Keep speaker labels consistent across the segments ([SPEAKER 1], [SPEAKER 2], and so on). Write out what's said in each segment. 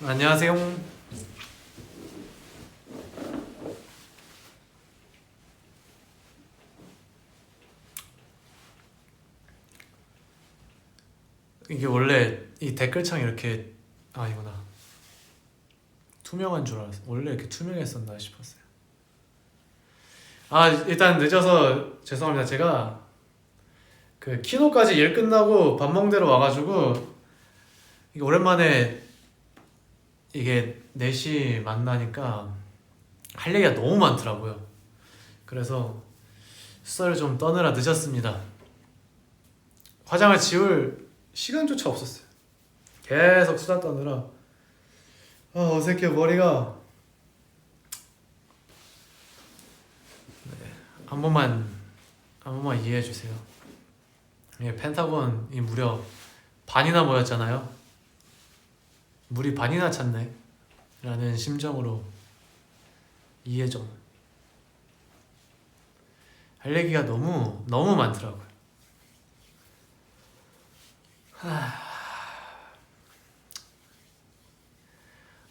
[SPEAKER 1] 안녕하세요. 이게 원래 이 댓글창 이렇게 이구나 투명한 줄 알았어. 원래 이렇게 투명했었나 싶었어요. 일단 늦어서 죄송합니다. 제가 그 키노까지 일 끝나고 밥 먹대로 와가지고 이게 오랜만에 이게 4시 만나니까 할 얘기가 너무 많더라고요. 그래서 수다를 좀 떠느라 늦었습니다. 화장을 지울 시간조차 없었어요. 계속 수다 떠느라 어색해. 머리가 한 번만 이해해 주세요. 예, 펜타곤이 무려 반이나 모였잖아요. 물이 반이나 찼네 라는 심정으로 이해 좀. 할 얘기가 너무 많더라고요.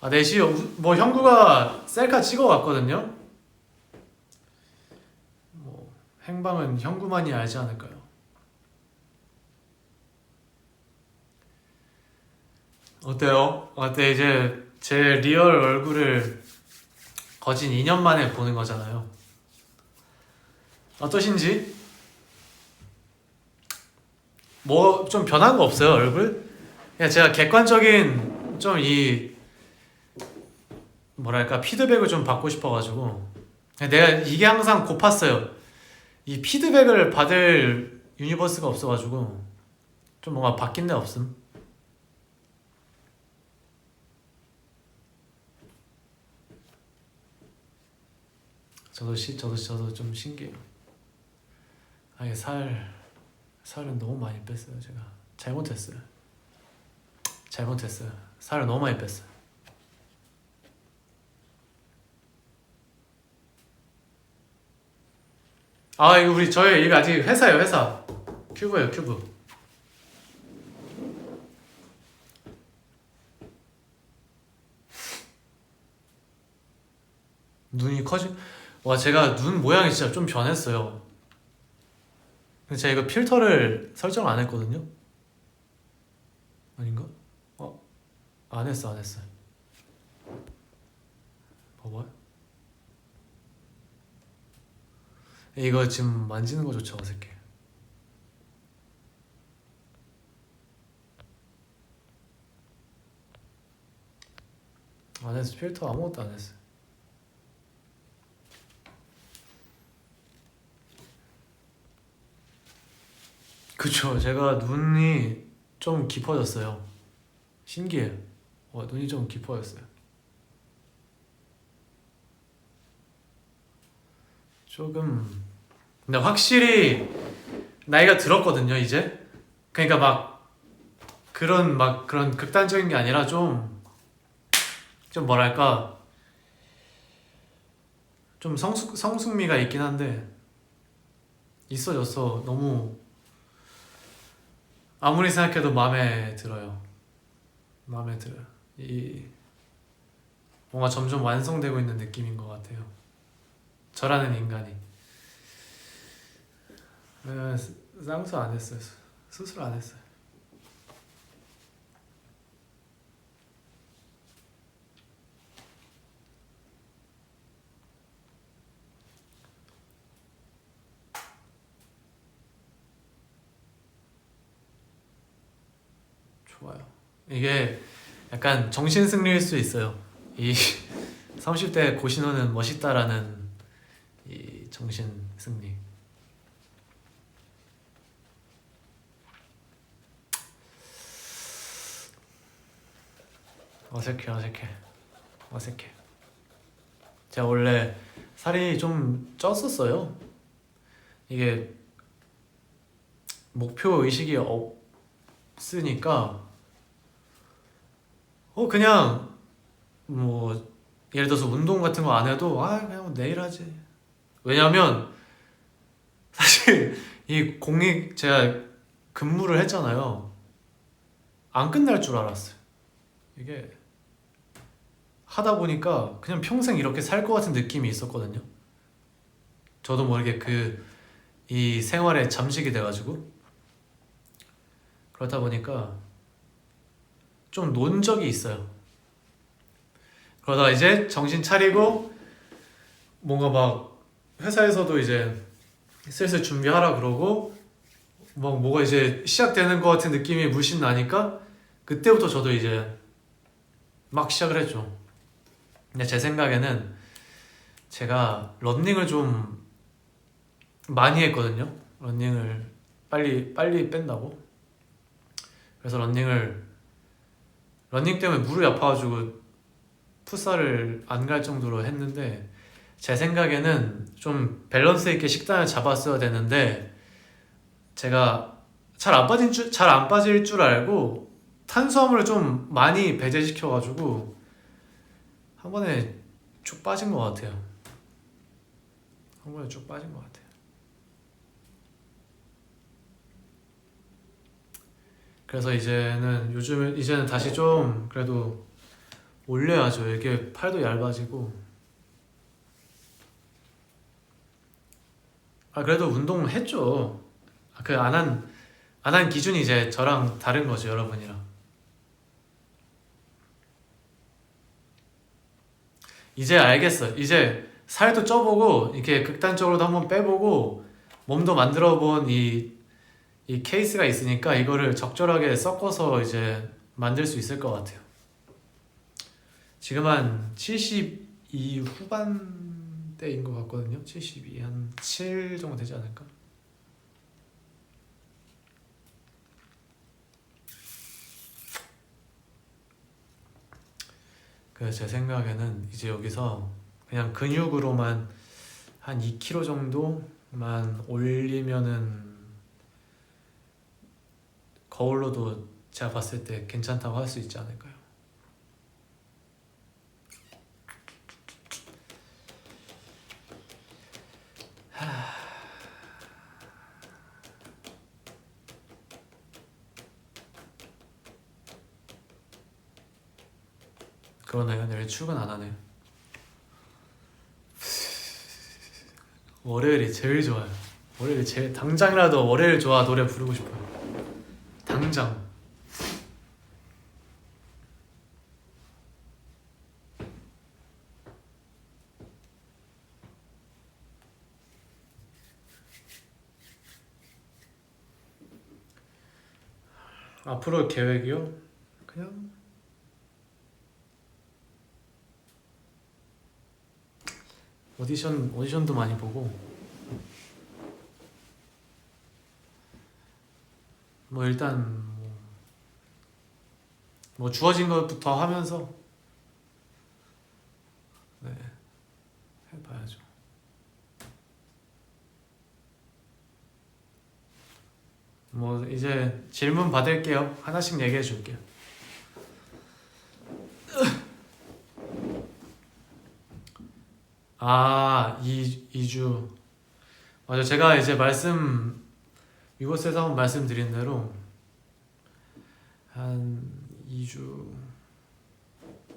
[SPEAKER 1] 4시 뭐 형구가 셀카 찍어왔거든요. 뭐 행방은 형구만이 알지 않을까요? 어때요? 어때? 이제 제 리얼 얼굴을 거진 2년 만에 보는 거잖아요. 어떠신지? 뭐 좀 변한 거 없어요, 얼굴? 그냥 제가 객관적인 좀 이 뭐랄까 피드백을 좀 받고 싶어가지고 내가 이게 항상 고팠어요. 이 피드백을 받을 유니버스가 없어가지고 좀 뭔가 바뀐 데 없음. 저도 좀 신기해요. 아니 살은 너무 많이 뺐어요. 제가 잘못했어요. 살을 너무 많이 뺐어요. 이거 저희 이거 아직 회사예요. 회사 큐브예요. 큐브. 눈이 커지. 와, 제가 눈 모양이 진짜 좀 변했어요. 근데 제가 이거 필터를 설정 안 했거든요. 아닌가? 안 했어. 봐봐요. 이거 지금 만지는 거조차 어색해. 안 했어. 필터 아무것도 안 했어. 그쵸. 제가 눈이 좀 깊어졌어요. 신기해요. 눈이 좀 깊어졌어요. 조금. 근데 확실히 나이가 들었거든요, 이제. 그러니까 그런 극단적인 게 아니라 좀 뭐랄까. 좀 성숙미가 있긴 한데, 있어져서 너무 아무리 생각해도 마음에 들어요. 마음에 들어요. 뭔가 점점 완성되고 있는 느낌인 것 같아요. 저라는 인간이. 쌍수 안 했어요. 수술 안 했어요. 좋아요. 이게 약간 정신승리일 수 있어요. 이 30대 고신호는 멋있다라는 이 정신승리. 어색해. 제가 원래 살이 좀 쪘었어요. 이게 목표 의식이 없으니까 그냥 뭐 예를 들어서 운동 같은 거 안 해도 그냥 뭐 내일 하지. 왜냐면 사실 이 공익 제가 근무를 했잖아요. 안 끝날 줄 알았어요. 이게 하다 보니까 그냥 평생 이렇게 살 것 같은 느낌이 있었거든요. 저도 모르게 이 생활에 잠식이 돼가지고 그러다 보니까 좀 논 적이 있어요. 그러다 이제 정신 차리고 뭔가 막 회사에서도 이제 슬슬 준비하라 그러고 막 뭐가 이제 시작되는 것 같은 느낌이 물씬 나니까 그때부터 저도 이제 막 시작을 했죠. 근데 제 생각에는 제가 러닝을 좀 많이 했거든요. 러닝을 빨리 뺀다고. 그래서 러닝 때문에 무릎이 아파가지고 풋살을 안 갈 정도로 했는데 제 생각에는 좀 밸런스 있게 식단을 잡았어야 되는데 제가 잘 안 빠질 줄 알고 탄수화물을 좀 많이 배제시켜가지고 한 번에 쭉 빠진 것 같아요. 한 번에 쭉 빠진 것 같아요. 그래서 이제는 다시 좀 그래도 올려야죠. 이게 팔도 얇아지고. 그래도 운동을 했죠. 안 한 기준이 이제 저랑 다른 거죠, 여러분이랑. 이제 알겠어요. 이제 살도 쪄보고 이렇게 극단적으로도 한번 빼보고 몸도 만들어 본 이 케이스가 있으니까 이거를 적절하게 섞어서 이제 만들 수 있을 것 같아요. 지금 한 72 후반대인 것 같거든요. 72, 한 7 정도 되지 않을까? 그래서 제 생각에는 이제 여기서 그냥 근육으로만 한 2kg 정도만 올리면은 거울로도 제가 봤을 때 괜찮다고 할 수 있지 않을까요? 그러네요. 내일 출근 안 하네요. 월요일이 제일 좋아요. 당장이라도 월요일 좋아 노래 부르고 싶어요. 당장. 앞으로 계획이요? 그냥 오디션도 많이 보고 뭐 일단 뭐 주어진 것부터 하면서 네, 해봐야죠. 뭐 이제 질문 받을게요. 하나씩 얘기해 줄게요. 이주 맞아. 제가 이제 이곳에서 한번 말씀드린 대로 한 2주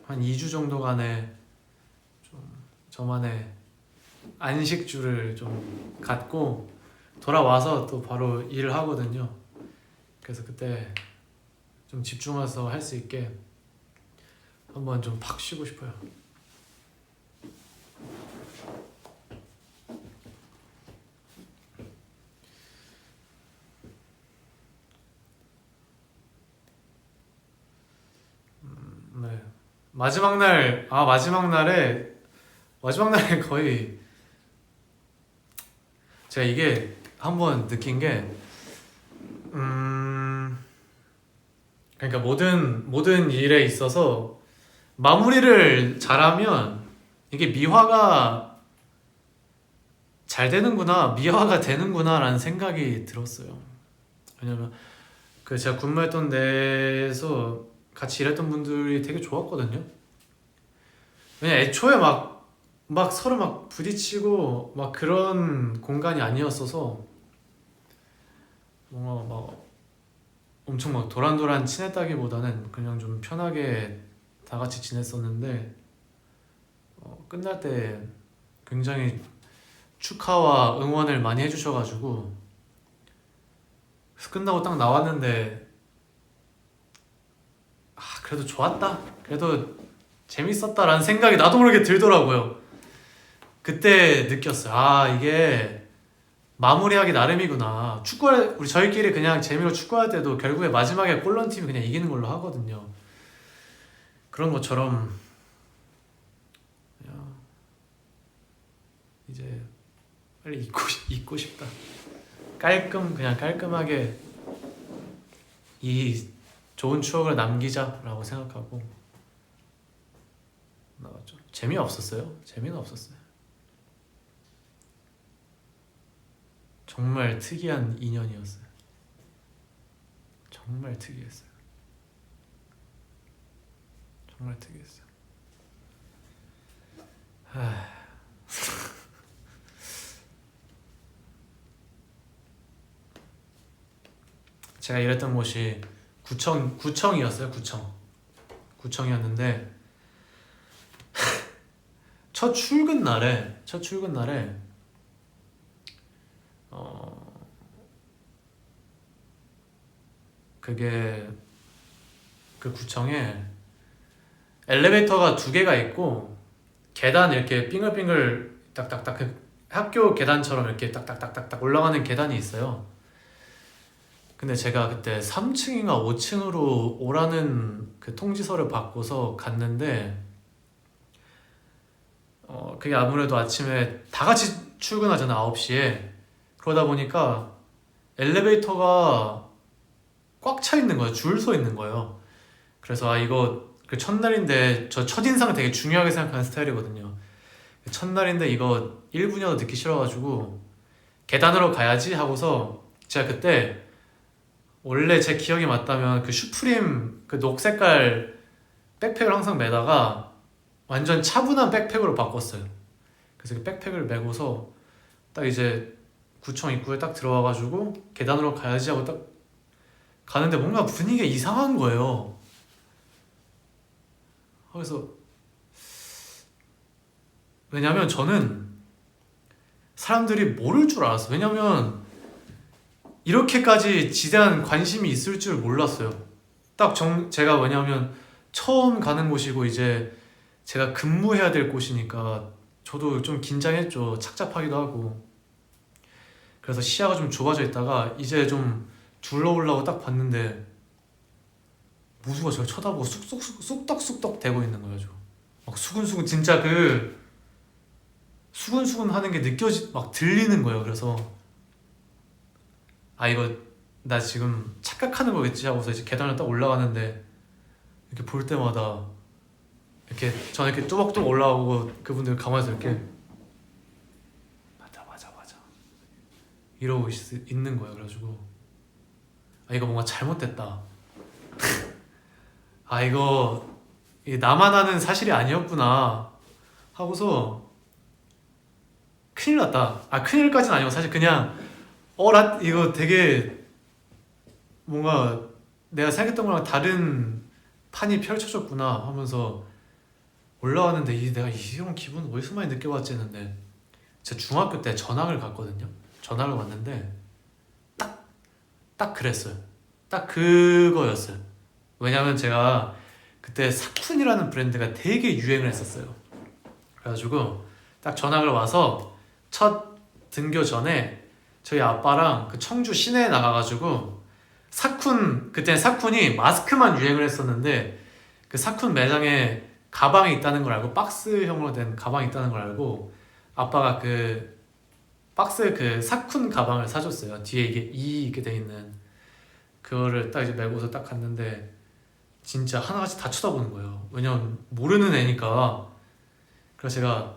[SPEAKER 1] 한 2주 정도간의 좀 저만의 안식주를 좀 갖고 돌아와서 또 바로 일을 하거든요. 그래서 그때 좀 집중해서 할 수 있게 한번 좀 팍 쉬고 싶어요. 네. 마지막 날에 거의 제가 이게 한번 느낀 게 그러니까 모든 일에 있어서 마무리를 잘하면 이게 미화가 잘 되는구나, 미화가 되는구나라는 생각이 들었어요. 왜냐면 제가 근무했던 데에서 같이 일했던 분들이 되게 좋았거든요. 왜냐 애초에 막 서로 막 부딪히고 막 그런 공간이 아니었어서 뭔가 막 엄청 막 도란도란 친했다기보다는 그냥 좀 편하게 다 같이 지냈었는데 끝날 때 굉장히 축하와 응원을 많이 해주셔가지고 그래서 끝나고 딱 나왔는데 그래도 좋았다, 그래도 재밌었다라는 생각이 나도 모르게 들더라고요. 그때 느꼈어요. 이게 마무리하기 나름이구나. 우리 저희끼리 그냥 재미로 축구할 때도 결국에 마지막에 골 넣은 팀이 그냥 이기는 걸로 하거든요. 그런 것처럼 그냥 이제 빨리 잊고 싶다. 그냥 깔끔하게 이 좋은 추억을 남기자라고 생각하고 나왔죠. 재미없었어요? 재미는 없었어요. 정말 특이한 인연이었어요. 정말 특이했어요. 정말 특이했어요. 제가 일했던 곳이 구청이었어요. 구청이었는데 첫 출근 날에 그게 그 구청에 엘리베이터가 2개가 있고 계단 이렇게 빙글빙글 딱딱딱 학교 계단처럼 이렇게 딱딱딱딱 올라가는 계단이 있어요. 근데 제가 그때 3층인가 5층으로 오라는 그 통지서를 받고서 갔는데 그게 아무래도 아침에 다 같이 출근하잖아, 9시에. 그러다 보니까 엘리베이터가 꽉 차 있는 거예요. 줄 서 있는 거예요. 그래서 이거 그 첫날인데, 저 첫인상 되게 중요하게 생각하는 스타일이거든요. 첫날인데 이거 1분이라도 늦기 싫어가지고 계단으로 가야지 하고서 제가 그때 원래 제 기억이 맞다면 그 슈프림 그 녹색깔 백팩을 항상 매다가 완전 차분한 백팩으로 바꿨어요. 그래서 그 백팩을 메고서 딱 이제 구청 입구에 딱 들어와가지고 계단으로 가야지 하고 딱 가는데 뭔가 분위기가 이상한 거예요. 그래서 왜냐면 저는 사람들이 모를 줄 알았어요. 왜냐면 이렇게까지 지대한 관심이 있을 줄 몰랐어요. 제가 왜냐면 처음 가는 곳이고 이제 제가 근무해야 될 곳이니까 저도 좀 긴장했죠. 착잡하기도 하고. 그래서 시야가 좀 좁아져 있다가 이제 좀 둘러보려고 딱 봤는데 무수가 저를 쳐다보고 쑥덕쑥덕 대고 있는 거예요. 막 수근수근, 진짜 그 수근수근 하는 게 막 들리는 거예요. 그래서 이거 나 지금 착각하는 거겠지 하고서 이제 계단을 딱 올라가는데 이렇게 볼 때마다 이렇게 저는 이렇게 뚜벅뚜벅 올라오고 그분들 가만히 이렇게 맞아 이러고 있는 거예요. 그래가지고 이거 뭔가 잘못됐다. 이거 나만 아는 사실이 아니었구나 하고서 큰일 났다. 큰일까지는 아니고 사실 그냥 이거 되게 뭔가 내가 생각했던 거랑 다른 판이 펼쳐졌구나 하면서 올라왔는데 내가 이런 기분 어디서 많이 느껴봤지 했는데 제가 중학교 때 전학을 갔거든요. 전학을 왔는데 딱 그랬어요. 딱 그거였어요. 왜냐면 제가 그때 사쿤이라는 브랜드가 되게 유행을 했었어요. 그래가지고 딱 전학을 와서 첫 등교 전에 저희 아빠랑 그 청주 시내에 나가가지고 그때 사쿤이 마스크만 유행을 했었는데 그 사쿤 매장에 가방이 있다는 걸 알고, 박스형으로 된 가방이 있다는 걸 알고 아빠가 그 박스 그 사쿤 가방을 사줬어요. 뒤에 이게 이렇게 돼 있는 그거를 딱 이제 메고서 딱 갔는데 진짜 하나같이 다 쳐다보는 거예요. 왜냐면 모르는 애니까. 그래서 제가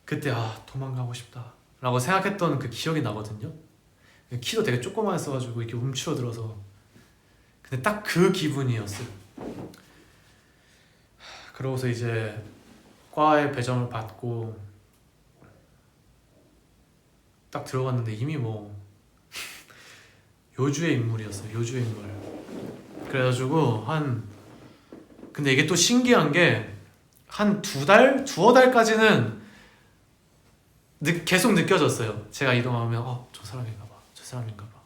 [SPEAKER 1] 그때 도망가고 싶다 라고 생각했던 그 기억이 나거든요. 키도 되게 조그만했어가지고 이렇게 움츠러들어서. 근데 딱 그 기분이었어요. 그러고서 이제 과에 배정을 받고 딱 들어갔는데 이미 뭐 요주의 인물이었어요. 요주의 인물. 그래가지고 근데 이게 또 신기한 게 한 두 달? 두어 달까지는 계속 느껴졌어요. 제가 이동하면 저 사람인가 봐. 저 사람인가 봐.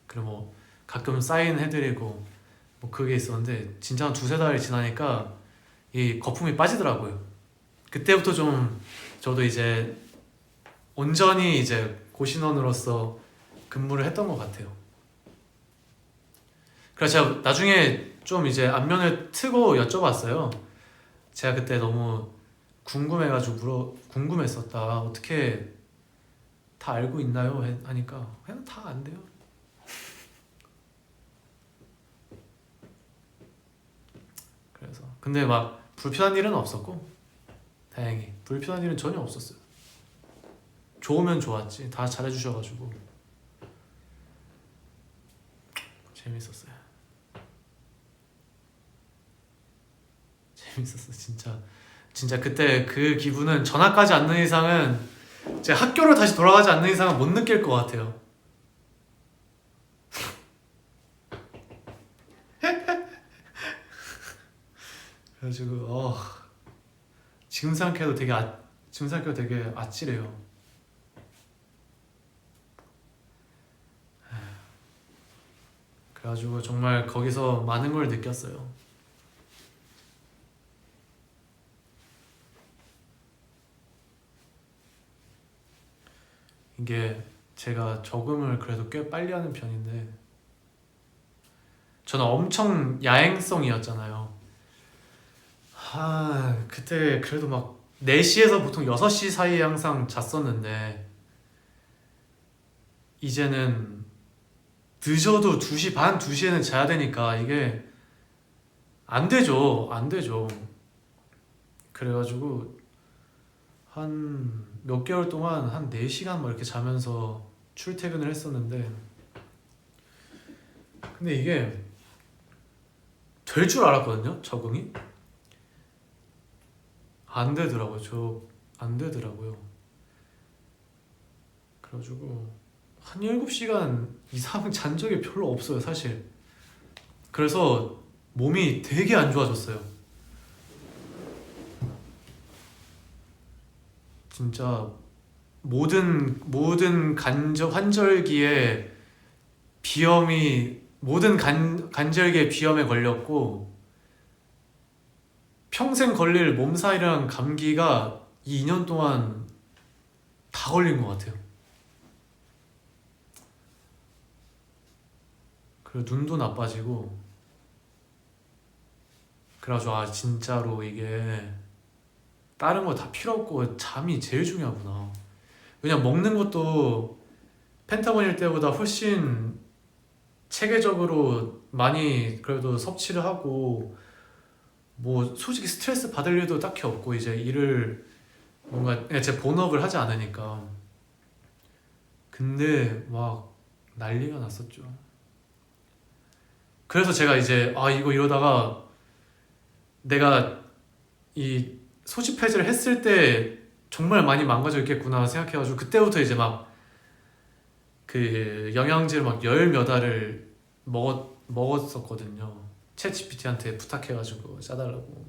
[SPEAKER 1] 그리고 뭐 가끔 사인 해드리고 뭐 그게 있었는데 진짜 한 두세 달이 지나니까 이 거품이 빠지더라고요. 그때부터 좀 저도 이제 온전히 이제 고신원으로서 근무를 했던 것 같아요. 그래서 제가 나중에 좀 이제 안면을 트고 여쭤봤어요. 제가 그때 너무 궁금했었다. 어떻게 다 알고 있나요? 하니까 그냥 다 안 돼요. 그래서 근데 막 불편한 일은 없었고 다행히 불편한 일은 전혀 없었어요. 좋으면 좋았지. 다 잘해주셔가지고 재밌었어요. 재밌었어 진짜 그때 그 기분은 전학까지 않는 이상은 제 학교로 다시 돌아가지 않는 이상은 못 느낄 것 같아요. 그래가지고 지금 생각해도 되게 아찔해요. 그래가지고 정말 거기서 많은 걸 느꼈어요. 이게 제가 적응을 그래도 꽤 빨리 하는 편인데 저는 엄청 야행성이었잖아요. 그때 그래도 막 4시에서 보통 6시 사이에 항상 잤었는데 이제는 늦어도 2시 반, 2시에는 자야 되니까 이게 안 되죠. 그래가지고 한 몇 개월 동안 한 4시간 막 이렇게 자면서 출퇴근을 했었는데 근데 이게 될 줄 알았거든요. 적응이 안 되더라고요. 그래가지고 한 7시간 이상 잔 적이 별로 없어요 사실. 그래서 몸이 되게 안 좋아졌어요. 진짜 모든 환절기에 비염이 모든 관절기에 비염에 걸렸고 평생 걸릴 몸살이랑 감기가 이 2년 동안 다 걸린 것 같아요. 그리고 눈도 나빠지고 그래가지고 진짜로 이게 다른 거 다 필요 없고 잠이 제일 중요하구나. 왜냐면 먹는 것도 펜타곤일 때보다 훨씬 체계적으로 많이 그래도 섭취를 하고 뭐 솔직히 스트레스 받을 일도 딱히 없고 이제 일을 뭔가 제 본업을 하지 않으니까. 근데 막 난리가 났었죠. 그래서 제가 이제 이거 이러다가 내가 이 소집 해제를 했을 때 정말 많이 망가져 있겠구나 생각해가지고 그때부터 이제 막 그 영양제를 막 열 몇 알을 먹었었거든요. 챗 GPT한테 부탁해가지고 짜달라고.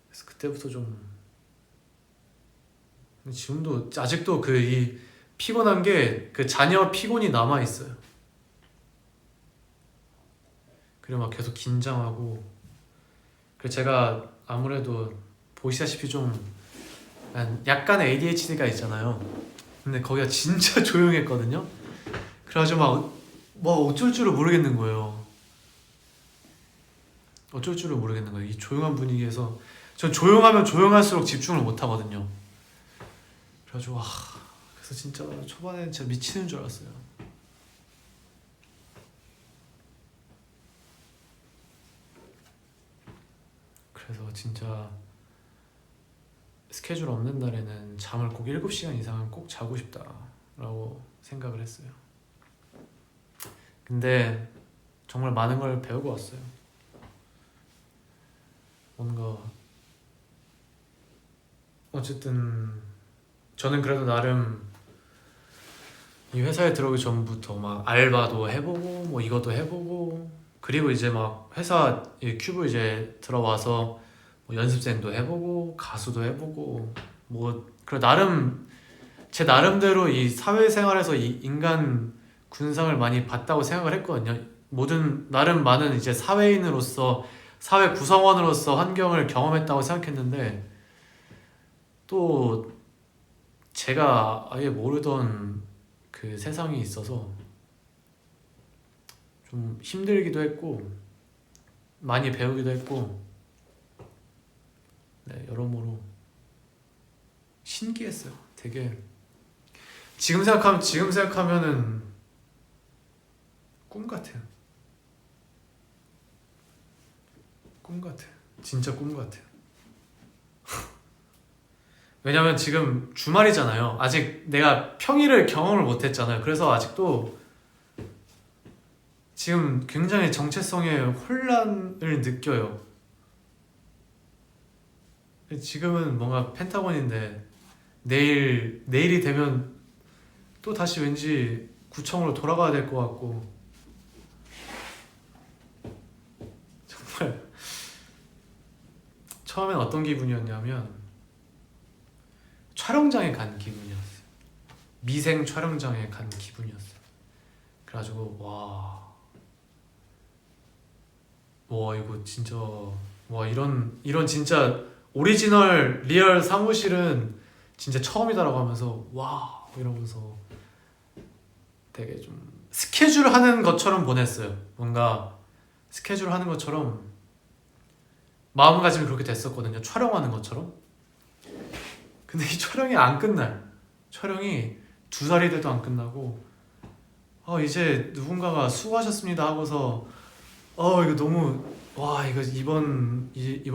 [SPEAKER 1] 그래서 그때부터 좀 지금도 아직도 그 이 피곤한 게 그 자녀 피곤이 남아 있어요. 그리고 막 계속 긴장하고. 그래서 제가 아무래도 보시다시피 좀 약간의 ADHD가 있잖아요. 근데 거기가 진짜 조용했거든요. 그래가지고 막 뭐 어쩔 줄을 모르겠는 거예요. 이 조용한 분위기에서 전 조용하면 조용할수록 집중을 못 하거든요. 그래가지고 그래서 진짜 초반에 진짜 미치는 줄 알았어요. 그래서 진짜 스케줄 없는 날에는 잠을 꼭 7시간 이상은 꼭 자고 싶다라고 생각을 했어요. 근데 정말 많은 걸 배우고 왔어요. 뭔가 어쨌든 저는 그래도 나름 이 회사에 들어오기 전부터 막 알바도 해보고 뭐 이것도 해보고 그리고 이제 막 회사 이 큐브 이제 들어와서 뭐 연습생도 해보고 가수도 해보고 뭐 그 나름 제 나름대로 이 사회생활에서 이 인간 군상을 많이 봤다고 생각을 했거든요. 모든 나름 많은 이제 사회인으로서 사회 구성원으로서 환경을 경험했다고 생각했는데 또 제가 아예 모르던 그 세상이 있어서 좀 힘들기도 했고 많이 배우기도 했고 네, 여러모로 신기했어요. 되게 지금 생각하면은 꿈 같아요. 꿈 같아요. 진짜 꿈 같아요. 왜냐면 지금 주말이잖아요. 아직 내가 평일을 경험을 못했잖아요. 그래서 아직도 지금 굉장히 정체성의 혼란을 느껴요. 지금은 뭔가 펜타곤인데 내일이 되면 또 다시 왠지 구청으로 돌아가야 될 것 같고 정말 처음엔 어떤 기분이었냐면 촬영장에 간 기분이었어요. 미생 촬영장에 간 기분이었어요. 그래가지고 와 이거 진짜 와 이런 진짜 오리지널 리얼 사무실은 진짜 처음이다라고 하면서 와 이러면서 되게 좀 스케줄 하는 것처럼 보냈어요. 뭔가 스케줄 하는 것처럼 마음가짐이 그렇게 됐었거든요. 촬영하는 것처럼. 근데 이 촬영이 안 끝나요. 촬영이 2달이 돼도 안 끝나고 이제 누군가가 수고하셨습니다 하고서 이거 너무 이거 이번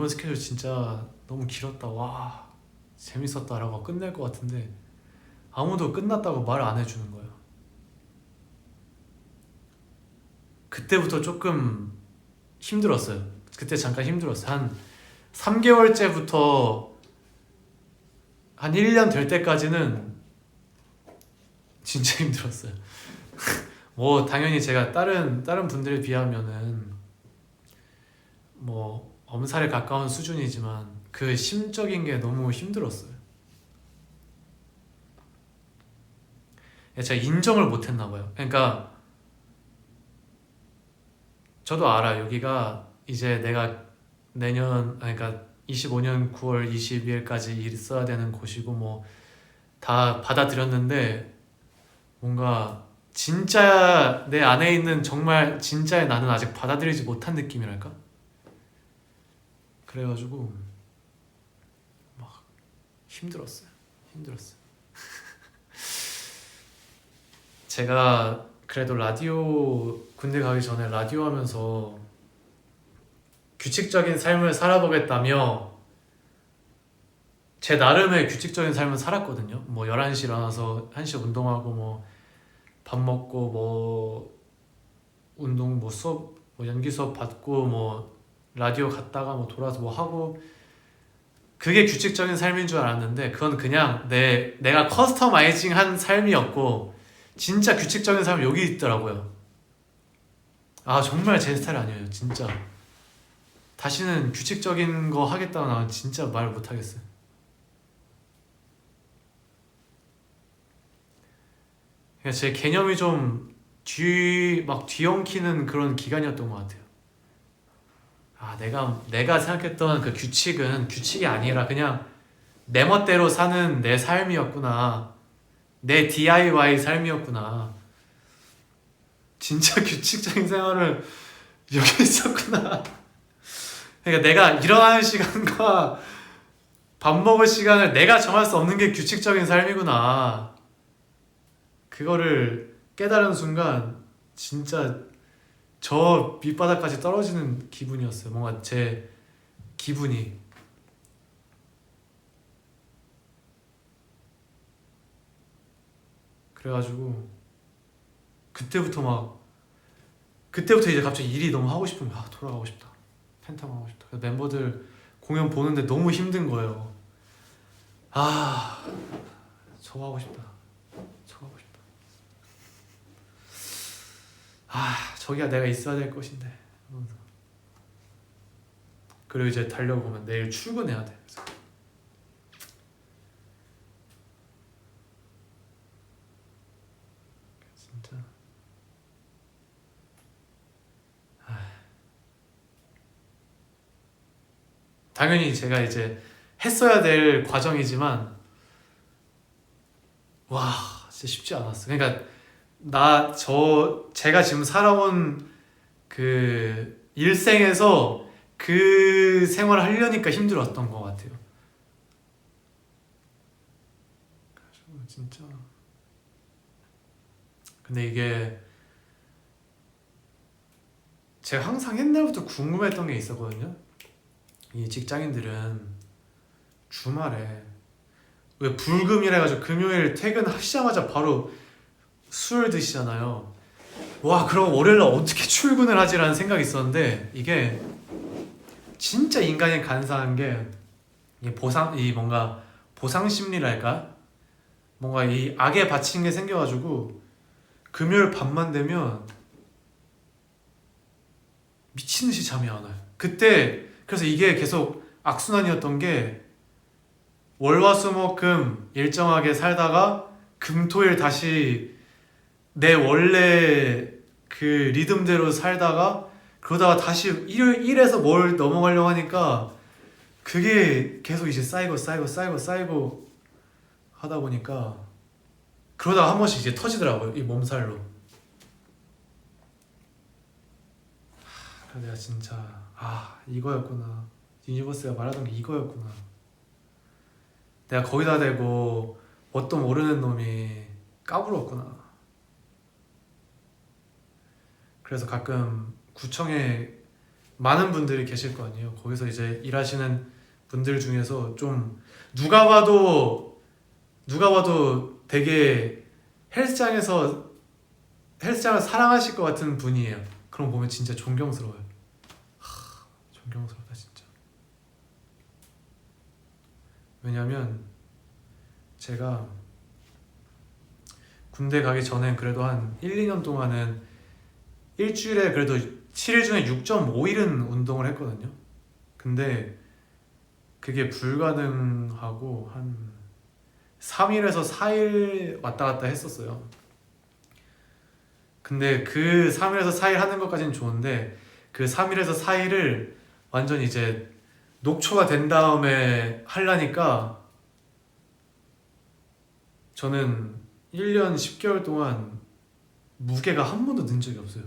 [SPEAKER 1] 스케줄 진짜 너무 길었다. 와 재밌었다라고 끝낼 것 같은데 아무도 끝났다고 말 안 해주는 거예요. 그때부터 조금 힘들었어요. 그때 잠깐 힘들었어요. 한 3개월째부터 한 1년 될 때까지는 진짜 힘들었어요. 뭐 당연히 제가 다른 분들에 비하면은 뭐 엄살에 가까운 수준이지만 그 심적인 게 너무 힘들었어요. 제가 인정을 못했나 봐요. 그러니까 저도 알아. 여기가 이제 내가 그러니까 25년 9월 22일까지 있어야 되는 곳이고 뭐 다 받아들였는데 뭔가 진짜 내 안에 있는 정말 진짜의 나는 아직 받아들이지 못한 느낌이랄까? 그래가지고 막 힘들었어요. 제가 그래도 라디오 군대 가기 전에 라디오 하면서 규칙적인 삶을 살아보겠다며 제 나름의 규칙적인 삶을 살았거든요. 뭐 11시 일어나서 1시 운동하고 뭐 밥 먹고 뭐 운동 뭐 수업 뭐 연기 수업 받고 뭐 라디오 갔다가 뭐 돌아서 뭐 하고 그게 규칙적인 삶인 줄 알았는데 그건 그냥 내가 커스터마이징한 삶이었고 진짜 규칙적인 삶은 여기 있더라고요. 정말 제 스타일 아니에요. 진짜 다시는 규칙적인 거 하겠다고 나는 진짜 말 못하겠어요. 그러니까 제 개념이 좀 뒤엉키는 그런 기간이었던 것 같아요. 내가 생각했던 그 규칙은 규칙이 아니라 그냥 내 멋대로 사는 내 삶이었구나. 내 DIY 삶이었구나. 진짜 규칙적인 생활을 여기 있었구나. 그러니까 내가 일어나는 시간과 밥 먹을 시간을 내가 정할 수 없는 게 규칙적인 삶이구나. 그거를 깨달은 순간 진짜 저 밑바닥까지 떨어지는 기분이었어요. 뭔가 제 기분이. 그래가지고 그때부터 이제 갑자기 일이 너무 하고 싶은 거야. 돌아가고 싶다. 펜타곤 하고 싶다. 그래서 멤버들 공연 보는데 너무 힘든 거예요. 저거 하고 싶다. 저기가 내가 있어야 될 것인데 그리고 이제 달려보면 내일 출근해야 돼. 그래서 진짜 당연히 제가 이제 했어야 될 과정이지만 와 진짜 쉽지 않았어. 그러니까 제가 지금 살아온 그 일생에서 그 생활을 하려니까 힘들었던 것 같아요. 진짜. 근데 이게 제가 항상 옛날부터 궁금했던 게 있었거든요. 이 직장인들은 주말에 왜 불금이라 해가지고 금요일 퇴근하시자마자 바로 술 드시잖아요. 와 그럼 월요일날 어떻게 출근을 하지라는 생각이 있었는데 이게 진짜 인간이 간사한 게 이 뭔가 보상 심리랄까? 뭔가 이 악에 받친 게 생겨가지고 금요일 밤만 되면 미친 듯이 잠이 안 와요. 그때 그래서 이게 계속 악순환이었던 게 월화수목금 일정하게 살다가 금토일 다시 내 원래 그 리듬대로 살다가 그러다가 다시 일에서 뭘 넘어가려고 하니까 그게 계속 이제 쌓이고 하다 보니까 그러다가 한 번씩 이제 터지더라고요. 이 몸살로. 내가 진짜 이거였구나. 유니버스가 말하던 게 이거였구나. 내가 거기다 대고 뭣도 모르는 놈이 까불었구나. 그래서 가끔 구청에 많은 분들이 계실 거 아니에요. 거기서 이제 일하시는 분들 중에서 좀 누가 봐도 되게 헬스장을 사랑하실 것 같은 분이에요. 그럼 보면 진짜 존경스러워요. 존경스럽다 진짜. 왜냐면 제가 군대 가기 전엔 그래도 한 1, 2년 동안은 일주일에 그래도 7일 중에 6.5일은 운동을 했거든요. 근데 그게 불가능하고 한 3일에서 4일 왔다 갔다 했었어요. 근데 그 3일에서 4일 하는 것까지는 좋은데 그 3일에서 4일을 완전 이제 녹초가 된 다음에 하려니까 저는 1년 10개월 동안 무게가 한 번도 는 적이 없어요.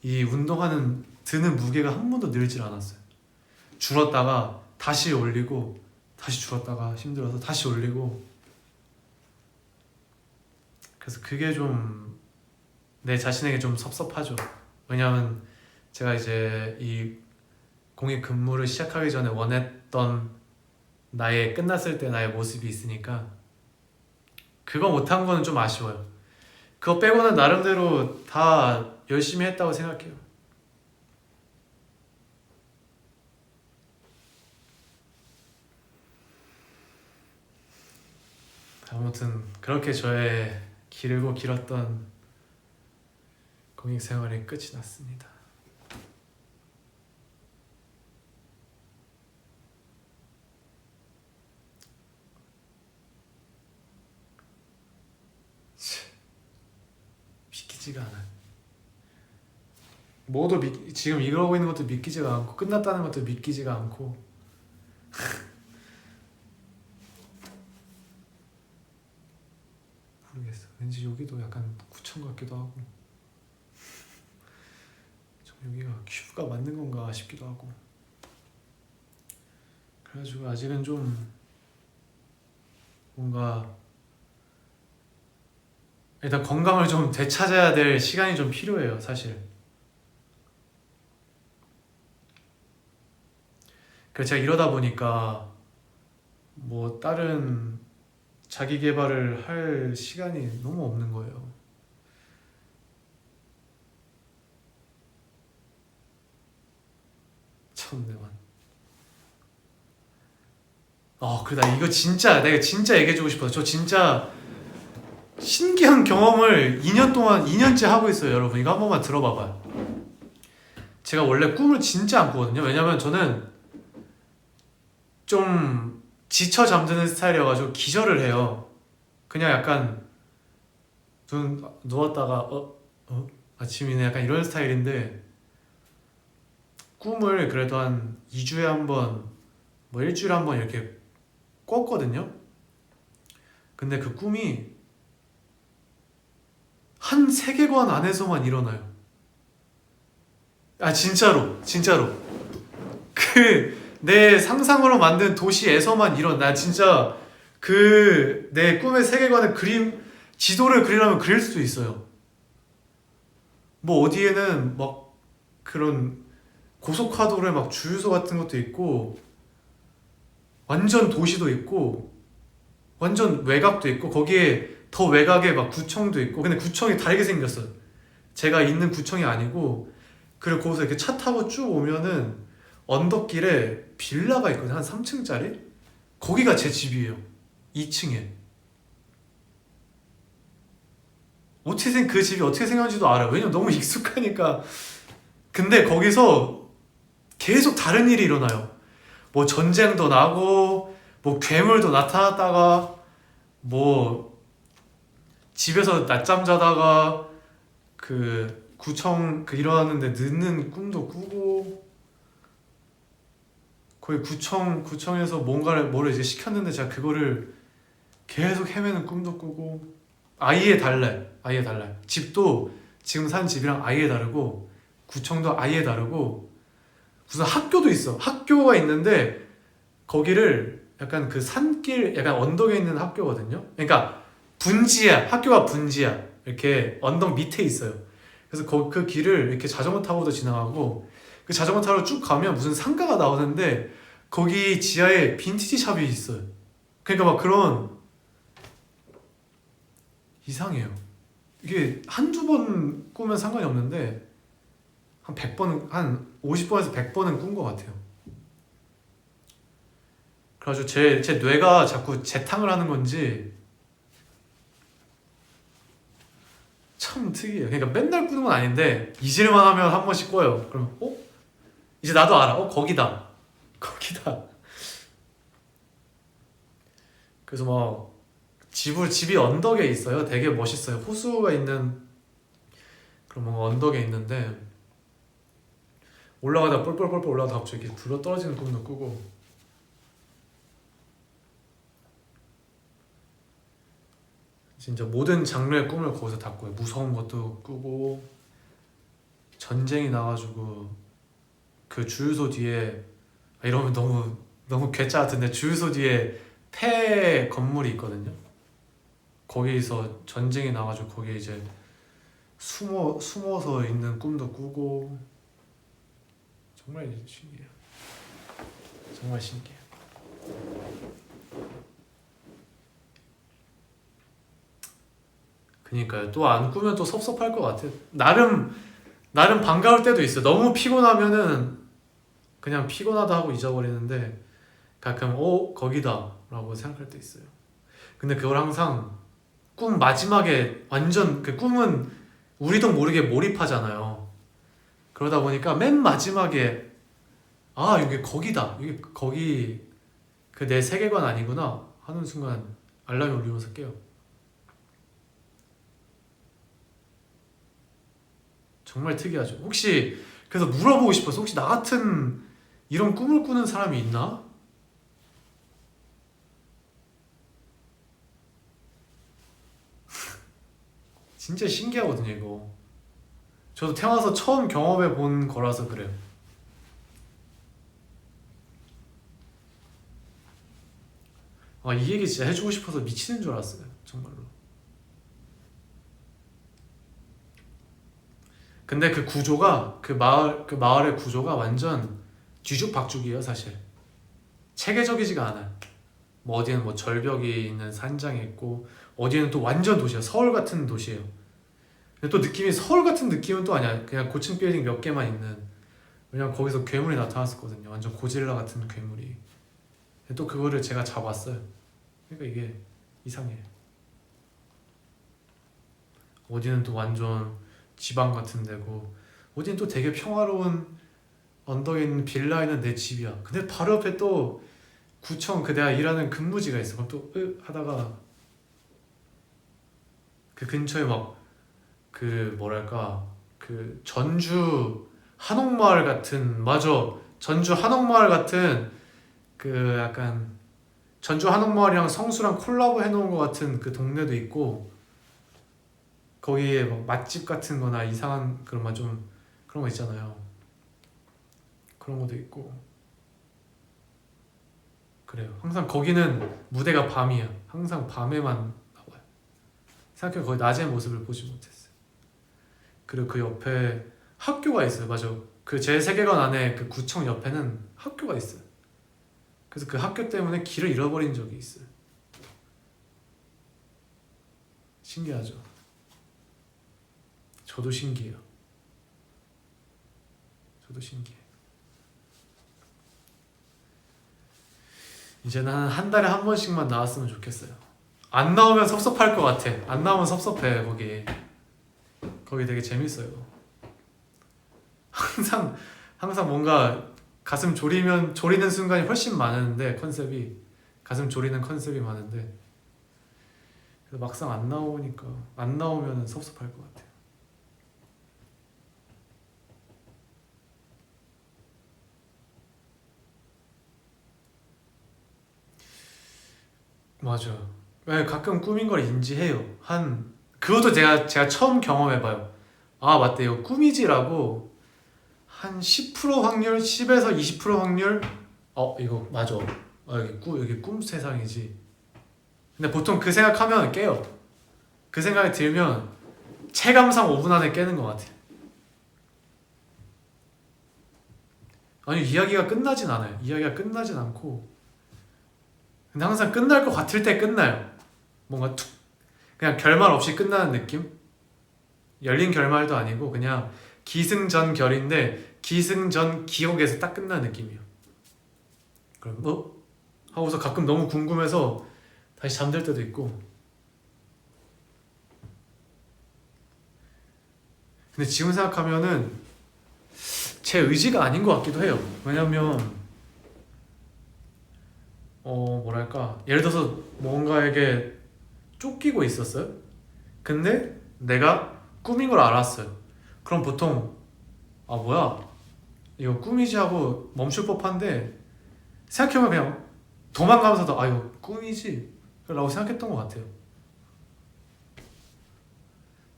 [SPEAKER 1] 이 운동하는 드는 무게가 한 번도 늘질 않았어요. 줄었다가 다시 올리고 다시 줄었다가 힘들어서 다시 올리고. 그래서 그게 좀 내 자신에게 좀 섭섭하죠. 왜냐하면 제가 이제 이 공익 근무를 시작하기 전에 원했던 끝났을 때 나의 모습이 있으니까 그거 못한 거는 좀 아쉬워요. 그거 빼고는 나름대로 다 열심히 했다고 생각해요. 아무튼 그렇게 저의 길고 길었던 공익 생활이 끝이 났습니다. 믿기지가 않아요. 지금 이러고 있는 것도 믿기지가 않고 끝났다는 것도 믿기지가 않고 모르겠어. 왠지 여기도 약간 구청 같기도 하고 여기가 큐가 맞는 건가 싶기도 하고. 그래가지고 아직은 좀 뭔가 일단 건강을 좀 되찾아야 될 시간이 좀 필요해요, 사실. 그래서 제가 이러다 보니까 뭐 다른 자기 개발을 할 시간이 너무 없는 거예요. 참내만. 그래 나 이거 진짜 내가 진짜 얘기해주고 싶어서 저 진짜 신기한 경험을 2년째 하고 있어요. 여러분 이거 한 번만 들어봐봐요. 제가 원래 꿈을 진짜 안 꾸거든요. 왜냐면 저는 좀 지쳐 잠드는 스타일이어가지고 기절을 해요. 그냥 약간 눈 누웠다가 아침이네 약간 이런 스타일인데 꿈을 그래도 한 2주에 한 번, 뭐 일주일에 한 번 이렇게 꿨거든요. 근데 그 꿈이 한 세계관 안에서만 일어나요. 아 진짜로 그 내 상상으로 만든 도시에서만 일어나. 진짜 그 내 꿈의 세계관을 지도를 그리려면 그릴 수도 있어요. 뭐 어디에는 막 그런 고속화도로에 막 주유소 같은 것도 있고 완전 도시도 있고 완전 외곽도 있고 거기에 더 외곽에 막 구청도 있고. 근데 구청이 다르게 생겼어요. 제가 있는 구청이 아니고. 그리고 거기서 이렇게 차 타고 쭉 오면은 언덕길에 빌라가 있거든요. 한 3층짜리. 거기가 제 집이에요. 2층에. 그 집이 어떻게 생겼는지도 알아요. 왜냐면 너무 익숙하니까. 근데 거기서 계속 다른 일이 일어나요. 뭐 전쟁도 나고 뭐 괴물도 나타났다가 뭐 집에서 낮잠 자다가 그 구청 일어났는데 늦는 꿈도 꾸고. 거의 구청에서 뭐를 이제 시켰는데 제가 그거를 계속 헤매는 꿈도 꾸고. 아예 달라요. 집도 지금 사는 집이랑 아예 다르고 구청도 아예 다르고. 무슨 학교도 있어. 학교가 있는데 거기를 약간 그 산길 약간 언덕에 있는 학교거든요. 그러니까 학교가 분지야. 이렇게 언덕 밑에 있어요. 그래서 그 길을 이렇게 자전거 타고도 지나가고. 그 자전거 타러 쭉 가면 무슨 상가가 나오는데 거기 지하에 빈티지 샵이 있어요. 그러니까 막 그런 이상해요. 이게 한두 번 꾸면 상관이 없는데 한 100번, 한 50번에서 100번은 꾼 것 같아요. 그래가지고 제 뇌가 자꾸 재탕을 하는 건지 참 특이해요. 그러니까 맨날 꾸는 건 아닌데 잊을만 하면 한 번씩 꿔요. 그러면 이제 나도 알아. 거기다. 그래서 막 집이 언덕에 있어요. 되게 멋있어요. 호수가 있는 그런 뭔가 언덕에 있는데 올라가다 뻘뻘뻘뻘 올라가다 갑자기 이렇게 굴러 떨어지는 꿈도 꾸고. 진짜 모든 장르의 꿈을 거기서 다 꿔요. 무서운 것도 꾸고 전쟁이 나가지고 그 주유소 뒤에 이러면 너무 괴짜 같은데 주유소 뒤에 폐 건물이 있거든요. 거기서 전쟁이 나가지고 거기에 이제 숨어서 있는 꿈도 꾸고. 정말 신기해요. 정말 신기해요. 그니까요. 또 안 꾸면 또 섭섭할 것 같아요. 나름 반가울 때도 있어요. 너무 피곤하면은 그냥 피곤하다 하고 잊어버리는데 가끔 거기다 라고 생각할 때 있어요. 근데 그걸 항상 꿈 마지막에 완전 그 꿈은 우리도 모르게 몰입하잖아요. 그러다 보니까 맨 마지막에 여기 거기다. 여기 거기 그 내 세계관 아니구나 하는 순간 알람이 울리면서 깨요. 정말 특이하죠. 혹시 그래서 물어보고 싶어서 혹시 나 같은 이런 꿈을 꾸는 사람이 있나? 진짜 신기하거든요 이거. 저도 태어나서 처음 경험해 본 거라서 그래요. 이 얘기 진짜 해주고 싶어서 미치는 줄 알았어요. 정말로. 근데 그 구조가 그 마을의 구조가 완전 뒤죽박죽이에요 사실. 체계적이지가 않아요. 뭐 어디는 뭐 절벽이 있는 산장이 있고 어디는 또 완전 도시야. 서울 같은 도시예요. 근데 또 느낌이 서울 같은 느낌은 또 아니야. 그냥 고층 빌딩 몇 개만 있는. 왜냐면 거기서 괴물이 나타났었거든요. 완전 고질라 같은 괴물이. 근데 또 그거를 제가 잡았어요. 그러니까 이게 이상해. 어디는 또 완전 지방 같은 데고 어디는 또 되게 평화로운 언덕에 있는 빌라에는 내 집이야. 근데 바로 옆에 또 구청 그 내가 일하는 근무지가 있어. 그럼 또 하다가 그 근처에 막 그 뭐랄까 그 전주 한옥마을 같은 맞아 전주 한옥마을 같은 그 약간 전주 한옥마을이랑 성수랑 콜라보 해놓은 것 같은 그 동네도 있고 거기에 막 맛집 같은 거나 이상한 그런 막 좀 그런 거 있잖아요. 그런 것도 있고 그래요. 항상 거기는 무대가 밤이야. 항상 밤에만 나와요. 생각해 거의 낮의 모습을 보지 못했어요. 그리고 그 옆에 학교가 있어요. 맞아. 그 제 세계관 안에 그 구청 옆에는 학교가 있어요. 그래서 그 학교 때문에 길을 잃어버린 적이 있어요. 신기하죠? 저도 신기해요. 저도 신기해. 이제는 한 달에 한 번씩만 나왔으면 좋겠어요. 안 나오면 섭섭할 것 같아. 안 나오면 섭섭해 거기. 거기 되게 재밌어요. 항상 뭔가 가슴 조리는 순간이 훨씬 많은데 컨셉이 가슴 조리는 컨셉이 많은데 그래서 막상 안 나오면 섭섭할 것 같아요. 맞아. 왜 가끔 꿈인 걸 인지해요. 그것도 제가 처음 경험해봐요. 아 맞다 이거 꿈이지라고 한 10% 확률, 10에서 20% 확률. 이거 맞아. 여기 꿈 세상이지. 근데 보통 그 생각하면 깨요. 그 생각이 들면 체감상 5분 안에 깨는 것 같아. 아니 이야기가 끝나진 않아요. 이야기가 끝나진 않고 근데 항상 끝날 것 같을 때 끝나요. 뭔가 그냥 결말 없이 끝나는 느낌? 열린 결말도 아니고 그냥 기승전결인데 기승전 기억에서 딱 끝나는 느낌이에요. 그럼 하고서 가끔 너무 궁금해서 다시 잠들 때도 있고. 근데 지금 생각하면은 제 의지가 아닌 것 같기도 해요. 왜냐면 뭐랄까 예를 들어서 뭔가에게 쫓기고 있었어요. 근데 내가 꿈인 걸 알았어요. 그럼 보통 뭐야 이거 꿈이지 하고 멈출 법한데 생각해보면 그냥 도망가면서도 이거 꿈이지 라고 생각했던 것 같아요.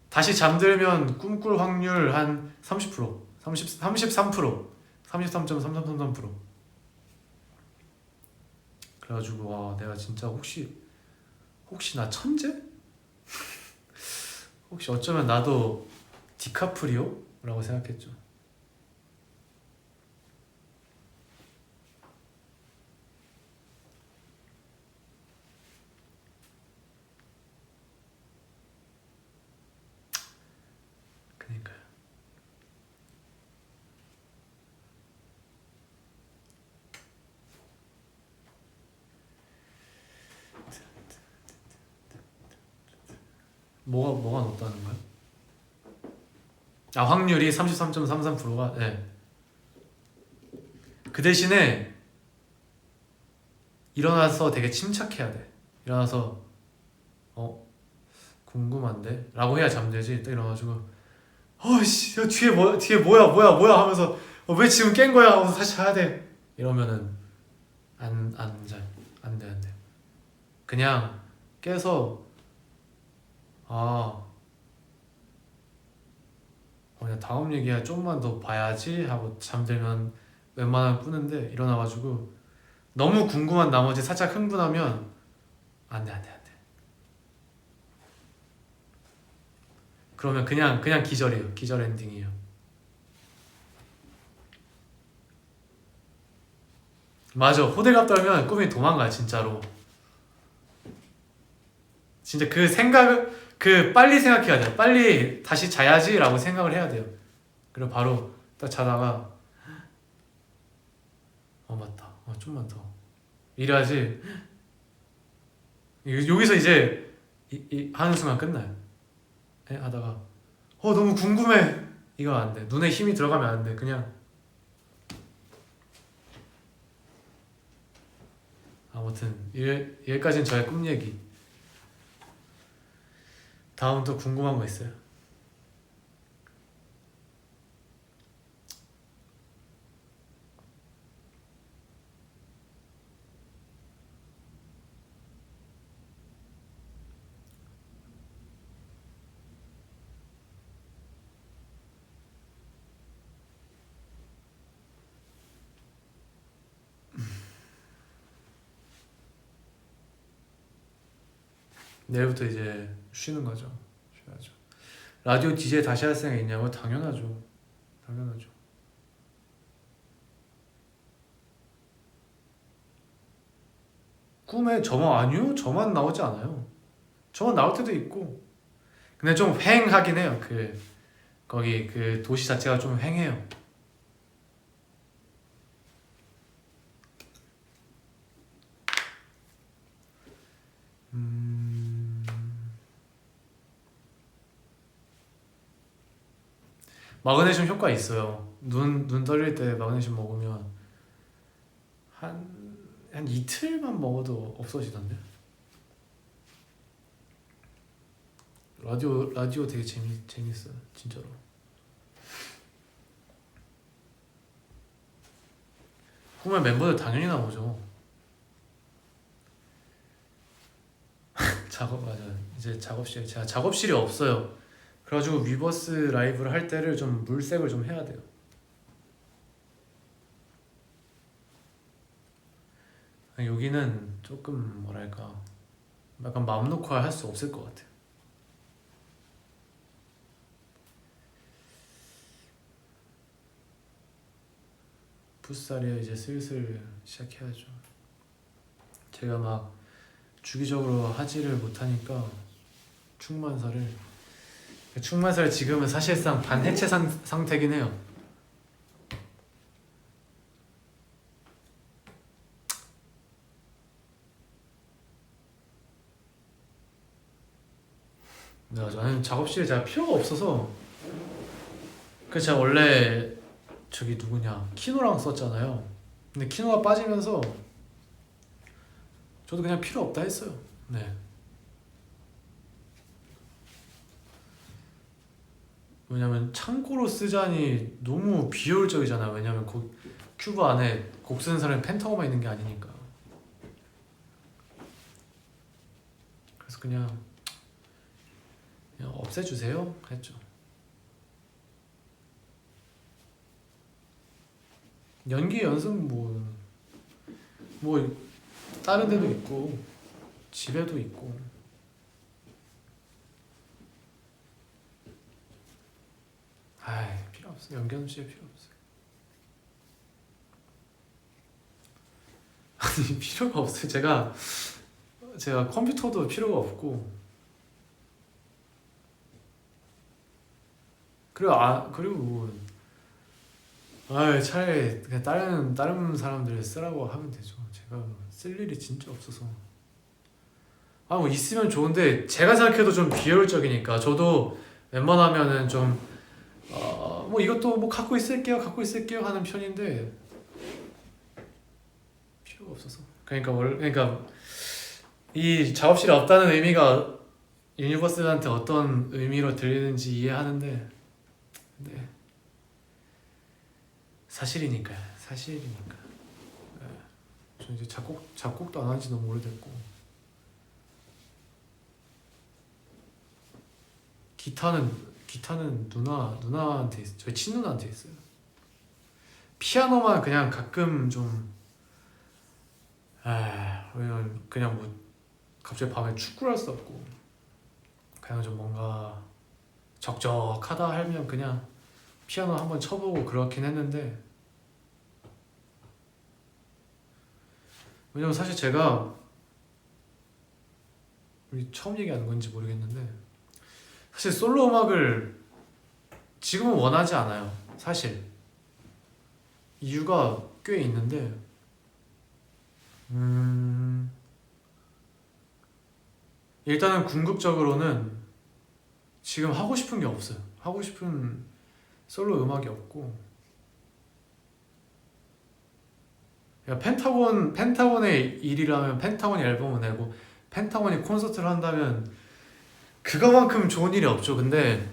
[SPEAKER 1] 다시 잠들면 꿈꿀 확률 한 30%, 33%, 33.3333%. 그래가지고 와 내가 진짜 혹시 나 천재? 혹시 어쩌면 나도 디카프리오? 라고 생각했죠. 그니까요. 뭐가 높다는 거야? 확률이 33.33%가 네. 그 대신에 일어나서 되게 침착해야 돼. 일어나서 궁금한데? 라고 해야 잠들지. 딱 일어나가지고 씨 뒤에 뭐야 하면서 왜 지금 깬 거야 하면서 다시 자야 돼. 이러면은 안 돼. 안 돼. 그냥 깨서 그냥 다음 얘기야 좀만 더 봐야지 하고 잠들면 웬만하면 꾸는데 일어나가지고 너무 궁금한 나머지 살짝 흥분하면 안 돼. 그러면 그냥 기절이에요. 기절 엔딩이에요. 맞아. 호들갑 떨면 꿈이 도망가 진짜로. 진짜 그 생각을 빨리 생각해야 돼요. 빨리 다시 자야지라고 생각을 해야 돼요. 그리고 바로 딱 자다가 맞다. 좀만 더. 이래야지. 여기서 이제 하는 순간 끝나요. 하다가 너무 궁금해. 이거 안 돼. 눈에 힘이 들어가면 안 돼. 그냥 아무튼 여기까지는 저의 꿈 얘기. 다음 또 궁금한 거 있어요? 내일부터 이제 쉬는 거죠. 쉬어야죠. 라디오 DJ 다시 할 생각 있냐고? 당연하죠. 당연하죠. 꿈에 저만 아니요? 저만 나오지 않아요. 저만 나올 때도 있고. 근데 좀 휑하긴 해요. 거기 그 도시 자체가 좀 휑해요. 마그네슘 효과 있어요. 눈 떨릴 때 마그네슘 먹으면 한 이틀만 먹어도 없어지던데. 라디오 되게 재밌어요. 진짜로. 꿈에 멤버들 당연히 나오죠. 작업 맞아요. 이제 제가 작업실이 없어요. 그래가지고 위버스 라이브를 할 때를 좀 물색을 좀 해야 돼요. 여기는 조금 뭐랄까 약간 마음 놓고 할 수 없을 것 같아요. 풋살이요. 이제 슬슬 시작해야죠. 제가 막 주기적으로 하지를 못하니까 충만살을 지금은 사실상 반해체 상태긴 해요. 네, 저는 작업실에 제가 필요가 없어서 그 제가 원래 저기 누구냐 키노랑 썼잖아요. 근데 키노가 빠지면서 저도 그냥 필요 없다 했어요. 네. 왜냐면 창고로 쓰자니 너무 비효율적이잖아요. 왜냐면 큐브 안에 곡 쓰는 사람이 펜타고만 있는 게 아니니까. 그래서 그냥 없애주세요 했죠. 연기 연습 뭐 다른 데도 있고 집에도 있고. 아이 필요 없어. 연기 연습실 필요 없어. 아니 필요가 없어요. 제가 컴퓨터도 필요가 없고. 그리고 차라리 그냥 다른 사람들 쓰라고 하면 되죠. 제가 쓸 일이 진짜 없어서. 뭐 있으면 좋은데 제가 생각해도 좀 비효율적이니까 저도 웬만하면은 좀 뭐 이것도 뭐 갖고 있을게요 하는 편인데 필요가 없어서. 그러니까 이 작업실이 없다는 의미가 유니버스한테 어떤 의미로 들리는지 이해하는데 네. 사실이니까. 네. 저 이제 작곡도 안 한 지 너무 오래됐고. 기타는 누나한테 있어요. 저희 친누나한테 있어요. 피아노만 그냥 가끔 좀 왜냐면 그냥 뭐 갑자기 밤에 축구를 할 수 없고 그냥 좀 뭔가 적적하다 하면 그냥 피아노 한번 쳐보고 그렇긴 했는데. 왜냐면 사실 제가 우리 처음 얘기하는 건지 모르겠는데 사실 솔로 음악을 지금은 원하지 않아요. 사실 이유가 꽤 있는데 일단은 궁극적으로는 지금 하고 싶은 게 없어요. 하고 싶은 솔로 음악이 없고 펜타곤의 일이라면 펜타곤이 앨범을 내고 펜타곤이 콘서트를 한다면 그거만큼 좋은 일이 없죠. 근데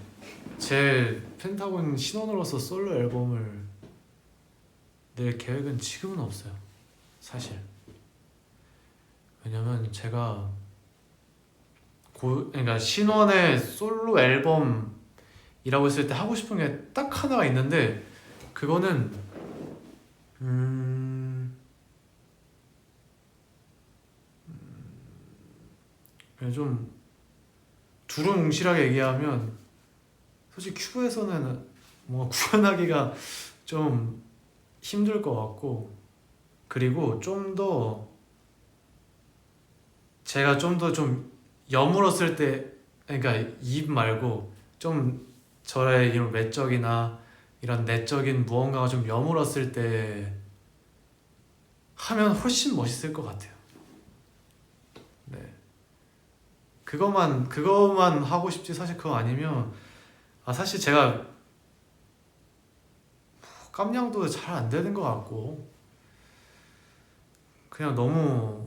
[SPEAKER 1] 제 펜타곤 신원으로서 솔로 앨범을 낼 계획은 지금은 없어요. 사실. 왜냐면 제가 그러니까 신원의 솔로 앨범이라고 했을 때 하고 싶은 게 딱 하나가 있는데 그거는 그냥 좀 두루뭉실하게 얘기하면 솔직히 큐브에서는 뭔가 구현하기가 좀 힘들 것 같고 그리고 좀 더 제가 좀 더 좀 여물었을 때 그러니까 입 말고 좀 저의 이런 외적이나 이런 내적인 무언가가 좀 여물었을 때 하면 훨씬 멋있을 것 같아요. 네. 그것만 하고 싶지 사실 그거 아니면 사실 제가 깜냥도 잘 안 되는 것 같고 그냥 너무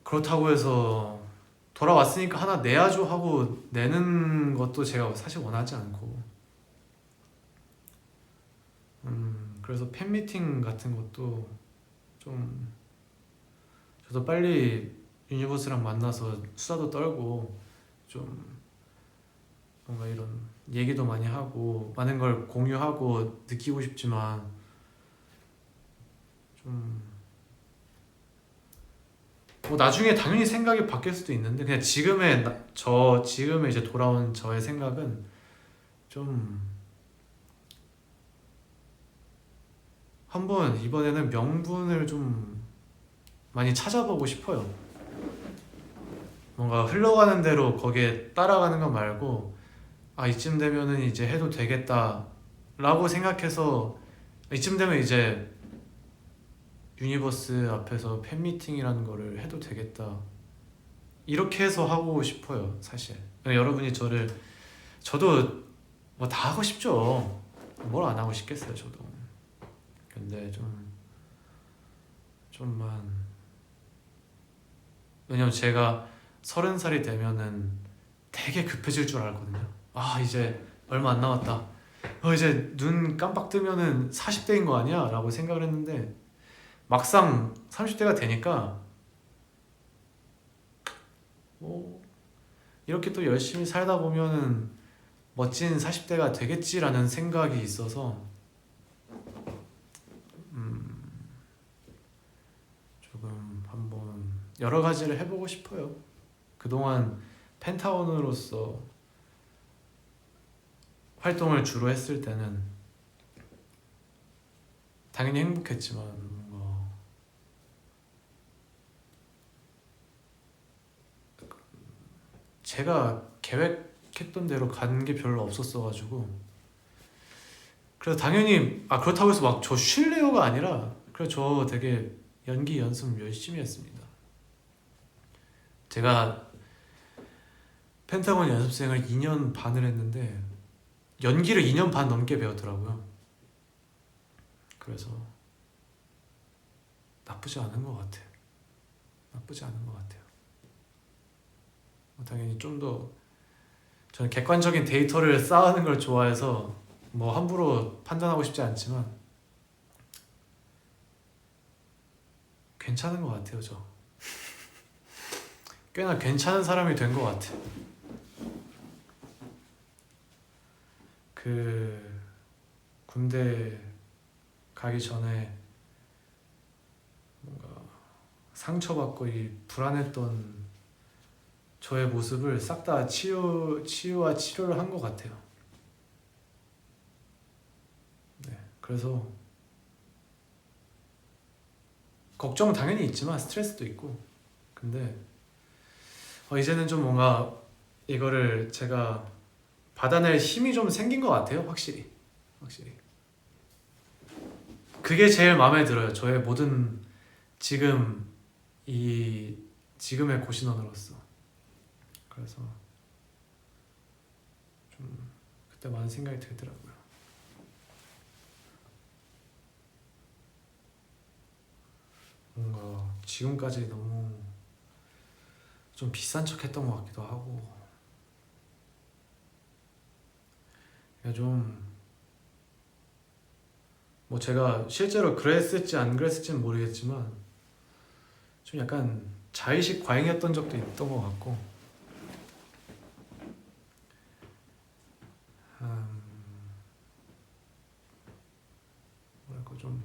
[SPEAKER 1] 그렇다고 해서 돌아왔으니까 하나 내야죠 하고 내는 것도 제가 사실 원하지 않고 그래서 팬미팅 같은 것도 좀 저도 빨리 유니버스랑 만나서 수다도 떨고 좀 뭔가 이런 얘기도 많이 하고 많은 걸 공유하고 느끼고 싶지만 좀 뭐 나중에 당연히 생각이 바뀔 수도 있는데 그냥 지금의 이제 돌아온 저의 생각은 좀 한번 이번에는 명분을 좀 많이 찾아보고 싶어요. 뭔가 흘러가는 대로 거기에 따라가는 거 말고 이쯤 되면은 이제 해도 되겠다 라고 생각해서 이쯤 되면 이제 유니버스 앞에서 팬미팅이라는 거를 해도 되겠다 이렇게 해서 하고 싶어요 사실. 여러분이 저도 뭐 다 하고 싶죠. 뭘 안 하고 싶겠어요 저도. 근데 좀만 왜냐면 제가 30살이 되면은 되게 급해질 줄 알거든요. 이제 얼마 안 남았다. 이제 눈 깜빡 뜨면은 40대인 거 아니야? 라고 생각을 했는데 막상 30대가 되니까 뭐 이렇게 또 열심히 살다 보면은 멋진 40대가 되겠지라는 생각이 있어서 조금 한번 여러 가지를 해보고 싶어요. 그동안 펜타곤으로서 활동을 주로 했을 때는 당연히 행복했지만 뭔가 제가 계획했던 대로 간 게 별로 없었어가지고 그래서 당연히 그렇다고 해서 막 저 쉴래요가 아니라 그래서 저 되게 연기 연습 열심히 했습니다. 제가 펜타곤 연습생을 2년 반을 했는데 연기를 2년 반 넘게 배웠더라고요. 그래서 나쁘지 않은 것 같아요. 당연히 좀 더 저는 객관적인 데이터를 쌓는 걸 좋아해서 뭐 함부로 판단하고 싶지 않지만 괜찮은 것 같아요. 저 꽤나 괜찮은 사람이 된 것 같아요. 그 군대 가기 전에 뭔가 상처받고 이 불안했던 저의 모습을 싹 다 치유와 치료를 한 것 같아요. 네, 그래서 걱정은 당연히 있지만 스트레스도 있고 근데 이제는 좀 뭔가 이거를 제가 받아낼 힘이 좀 생긴 것 같아요. 확실히 그게 제일 마음에 들어요. 저의 모든 지금의 고신원으로서. 그래서 좀 그때 많은 생각이 들더라고요. 지금까지 너무 좀 비싼 척 했던 것 같기도 하고, 좀 뭐 제가 실제로 그랬을지 안 그랬을지는 모르겠지만 좀 약간 자의식 과잉이었던 적도 있던 것 같고, 뭐랄까 좀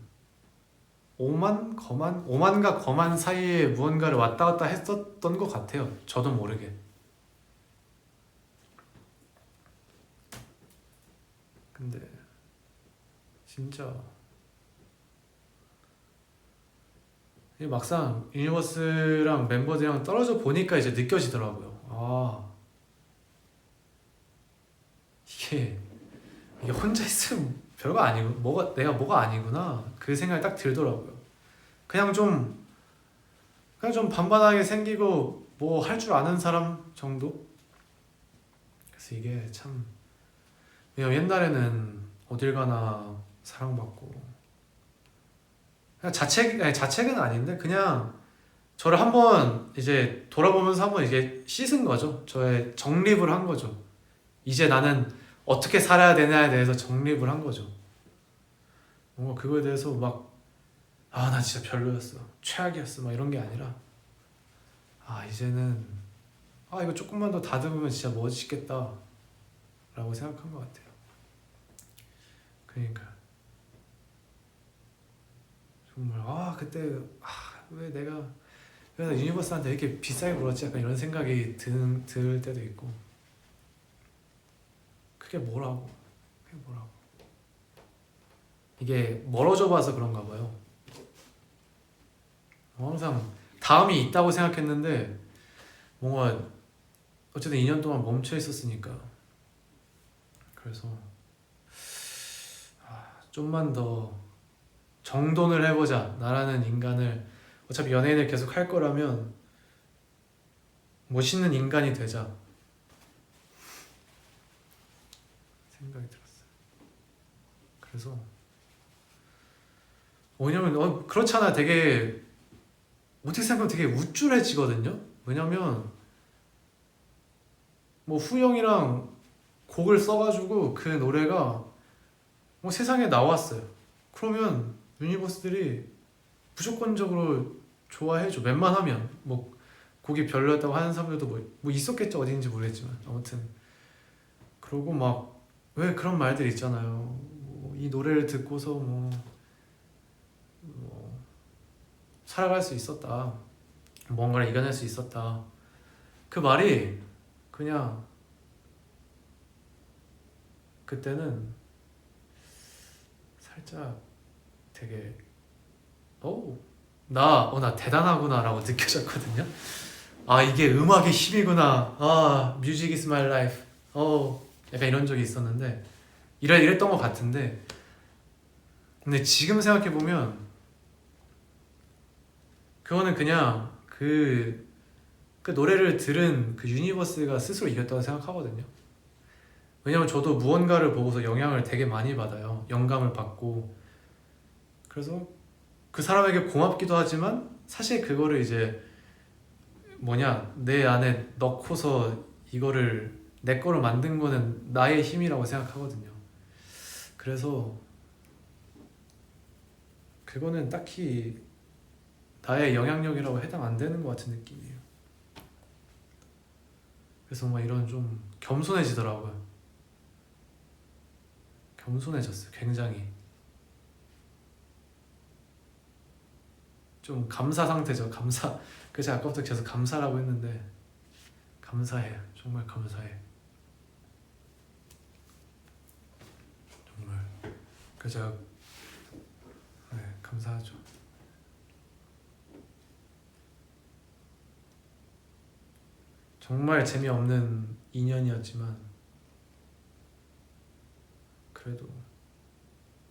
[SPEAKER 1] 오만과 거만 사이에 무언가를 왔다 갔다 했었던 것 같아요. 저도 모르게. 근데 진짜 막상 유니버스랑 멤버들이랑 떨어져 보니까 이제 느껴지더라고요. 아, 이게 혼자 있으면 별거 아니고 내가 뭐가 아니구나, 그 생각이 딱 들더라고요. 그냥 좀 반반하게 생기고 뭐 할 줄 아는 사람 정도? 그래서 이게 참, 왜냐면 옛날에는 어딜 가나 사랑받고, 그냥 자책은 아닌데 그냥 저를 한번 이제 돌아보면서 한번 이제 씻은 거죠. 저의 정립을 한 거죠. 이제 나는 어떻게 살아야 되냐에 대해서 정립을 한 거죠. 뭔가 그거에 대해서 막, 아, 나 진짜 별로였어, 최악이었어, 막 이런 게 아니라, 아, 이제는, 아, 이거 조금만 더 다듬으면 진짜 멋있겠다 라고 생각한 것 같아요. 그러니까 정말, 그때, 왜 내가 유니버스한테 이렇게 비싸게 물었지, 약간 이런 생각이 들 때도 있고, 그게 뭐라고 이게 멀어져 봐서 그런가 봐요. 항상 다음이 있다고 생각했는데 뭔가 어쨌든 2년 동안 멈춰 있었으니까, 그래서 좀만 더 정돈을 해보자, 나라는 인간을, 어차피 연예인을 계속 할 거라면 멋있는 인간이 되자 생각이 들었어요. 그래서 왜냐면 그렇잖아, 되게 어떻게 생각하면 되게 우쭐해지거든요. 왜냐면 뭐 후영이랑 곡을 써가지고 그 노래가 뭐 세상에 나왔어요. 그러면 유니버스들이 무조건적으로 좋아해줘. 웬만하면 뭐 곡이 별로였다고 하는 사람들도 뭐 있었겠죠, 어딘지 모르겠지만. 아무튼 그러고 막 왜 그런 말들 있잖아요. 이 노래를 듣고서 뭐 살아갈 수 있었다, 뭔가를 이겨낼 수 있었다. 그 말이 그냥 그때는 살짝 되게 나 대단하구나 라고 느껴졌거든요. 아, 이게 음악의 힘이구나. music is my life. 약간 이런 적이 있었는데, 이랬던 것 같은데, 근데 지금 생각해보면 그거는 그냥 그 노래를 들은 그 유니버스가 스스로 이겼다고 생각하거든요. 왜냐면 저도 무언가를 보고서 영향을 되게 많이 받아요. 영감을 받고. 그래서 그 사람에게 고맙기도 하지만 사실 그거를 이제 내 안에 넣고서 이거를 내 거로 만든 거는 나의 힘이라고 생각하거든요. 그래서 그거는 딱히 나의 영향력이라고 해당 안 되는 것 같은 느낌이에요. 그래서 이런 좀 겸손해지더라고요. 겸손해졌어요, 굉장히. 좀 감사 상태죠. 감사. 그래서 아까부터 계속 감사라고 했는데, 감사해요. 정말 감사해. 정말. 그래서 감사하죠. 정말 재미없는 2년이었지만 그래도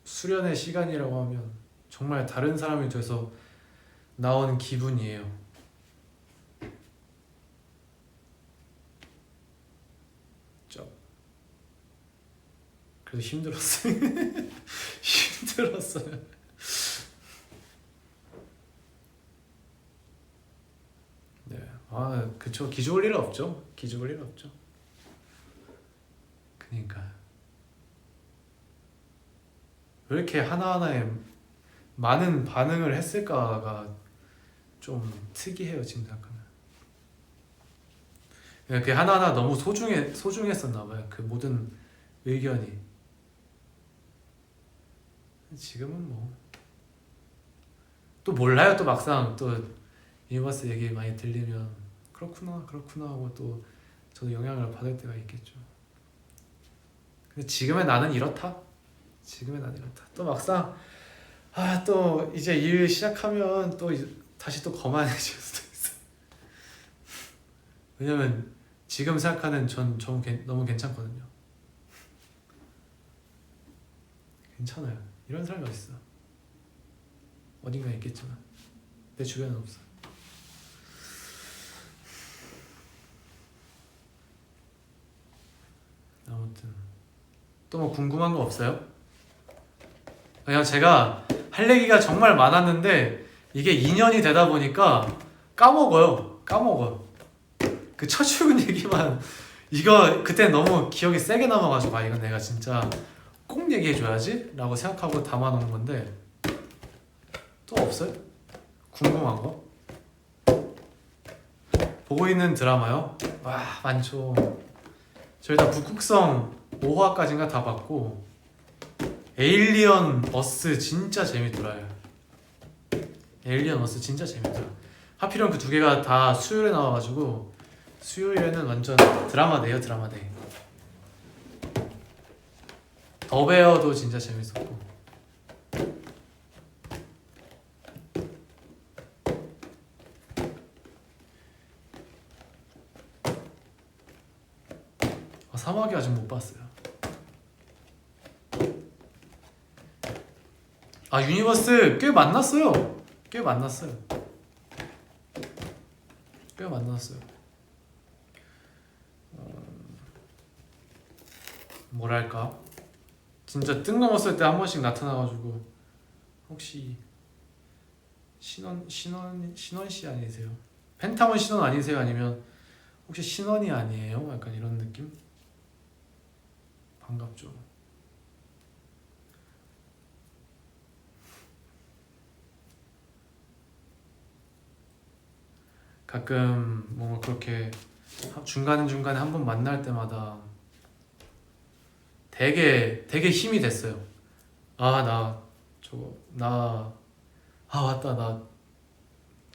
[SPEAKER 1] 수련의 시간이라고 하면 정말 다른 사람이 돼서 나온 기분이에요. 그래도 힘들었어요. 힘들었어요. 아 그쵸. 기죽을 일은 없죠. 기죽을 일은 없죠. 그니까 왜 이렇게 하나하나에 많은 반응을 했을까가 좀 특이해요 지금 생각하면. 그 하나하나 너무 소중했었나 봐요. 그 모든 의견이. 지금은 뭐 또 몰라요. 또 막상 또 유니버스 얘기 많이 들리면 그렇구나 하고 또 저도 영향을 받을 때가 있겠죠. 근데 지금의 나는 이렇다. 또 막상 또 이제 일 시작하면 또 다시 또 거만해질 수도 있어. 왜냐면 지금 생각하는 전 너무 괜찮거든요. 괜찮아요. 이런 사람이 어딨어. 어딘가 있겠지만 내 주변은 없어. 아무튼 또 뭐 궁금한 거 없어요? 그냥 제가 할 얘기가 정말 많았는데 이게 2년이 되다 보니까 까먹어요. 그 첫 출근 얘기만 이거 그때 너무 기억이 세게 남아가지고 이건 내가 진짜 꼭 얘기해줘야지 라고 생각하고 담아놓은 건데 또 없어요? 궁금한 거? 보고 있는 드라마요? 와 많죠. 저희 다 북극성 5화까지인가 다 봤고 에일리언 어스 진짜 재밌더라요. 에일리언 어스 진짜 재밌더라. 하필이면 그 두 개가 다 수요일에 나와가지고 수요일에는 완전 드라마데이요. 드라마데이. 더베어도 진짜 재밌었고. 사막이 아직 못 봤어요. 유니버스 꽤 만났어요. 뭐랄까 진짜 뜬금없을 때 한 번씩 나타나가지고 혹시 신원 씨 아니세요? 펜타곤 신원 아니세요? 아니면 혹시 신원이 아니에요? 약간 이런 느낌? 반갑죠. 가끔 뭔가 그렇게 중간에 한 번 만날 때마다 되게 힘이 됐어요. 맞다. 나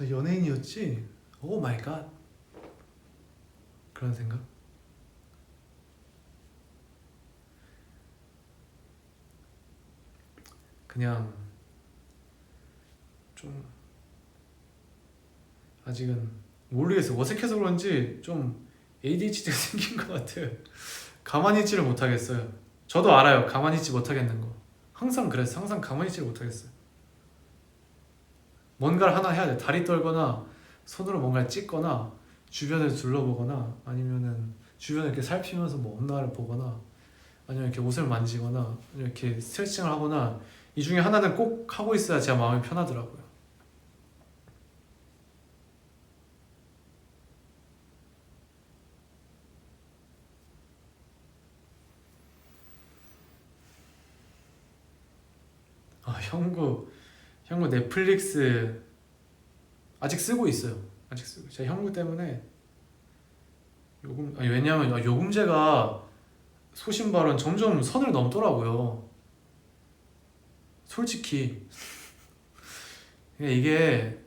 [SPEAKER 1] 연예인이었지? 오 마이 갓. 그런 생각? 그냥 좀 아직은 모르겠어요. 어색해서 그런지 좀 ADHD가 생긴 것 같아요. 가만히 있지를 못하겠어요. 저도 알아요. 가만히 있지 못하겠는 거. 항상 그랬어. 항상 가만히 있지를 못하겠어요. 뭔가를 하나 해야 돼. 다리 떨거나 손으로 뭔가를 찍거나 주변을 둘러보거나 아니면은 주변을 이렇게 살피면서 뭐 없나를 보거나 아니면 이렇게 옷을 만지거나 아니면 이렇게 스트레칭을 하거나 이 중에 하나는 꼭 하고 있어야 제 마음이 편하더라고요. 형구 넷플릭스 아직 쓰고 있어요. 제가 형구 때문에 왜냐면 요금제가 소신 발언 점점 선을 넘더라고요. 솔직히 이게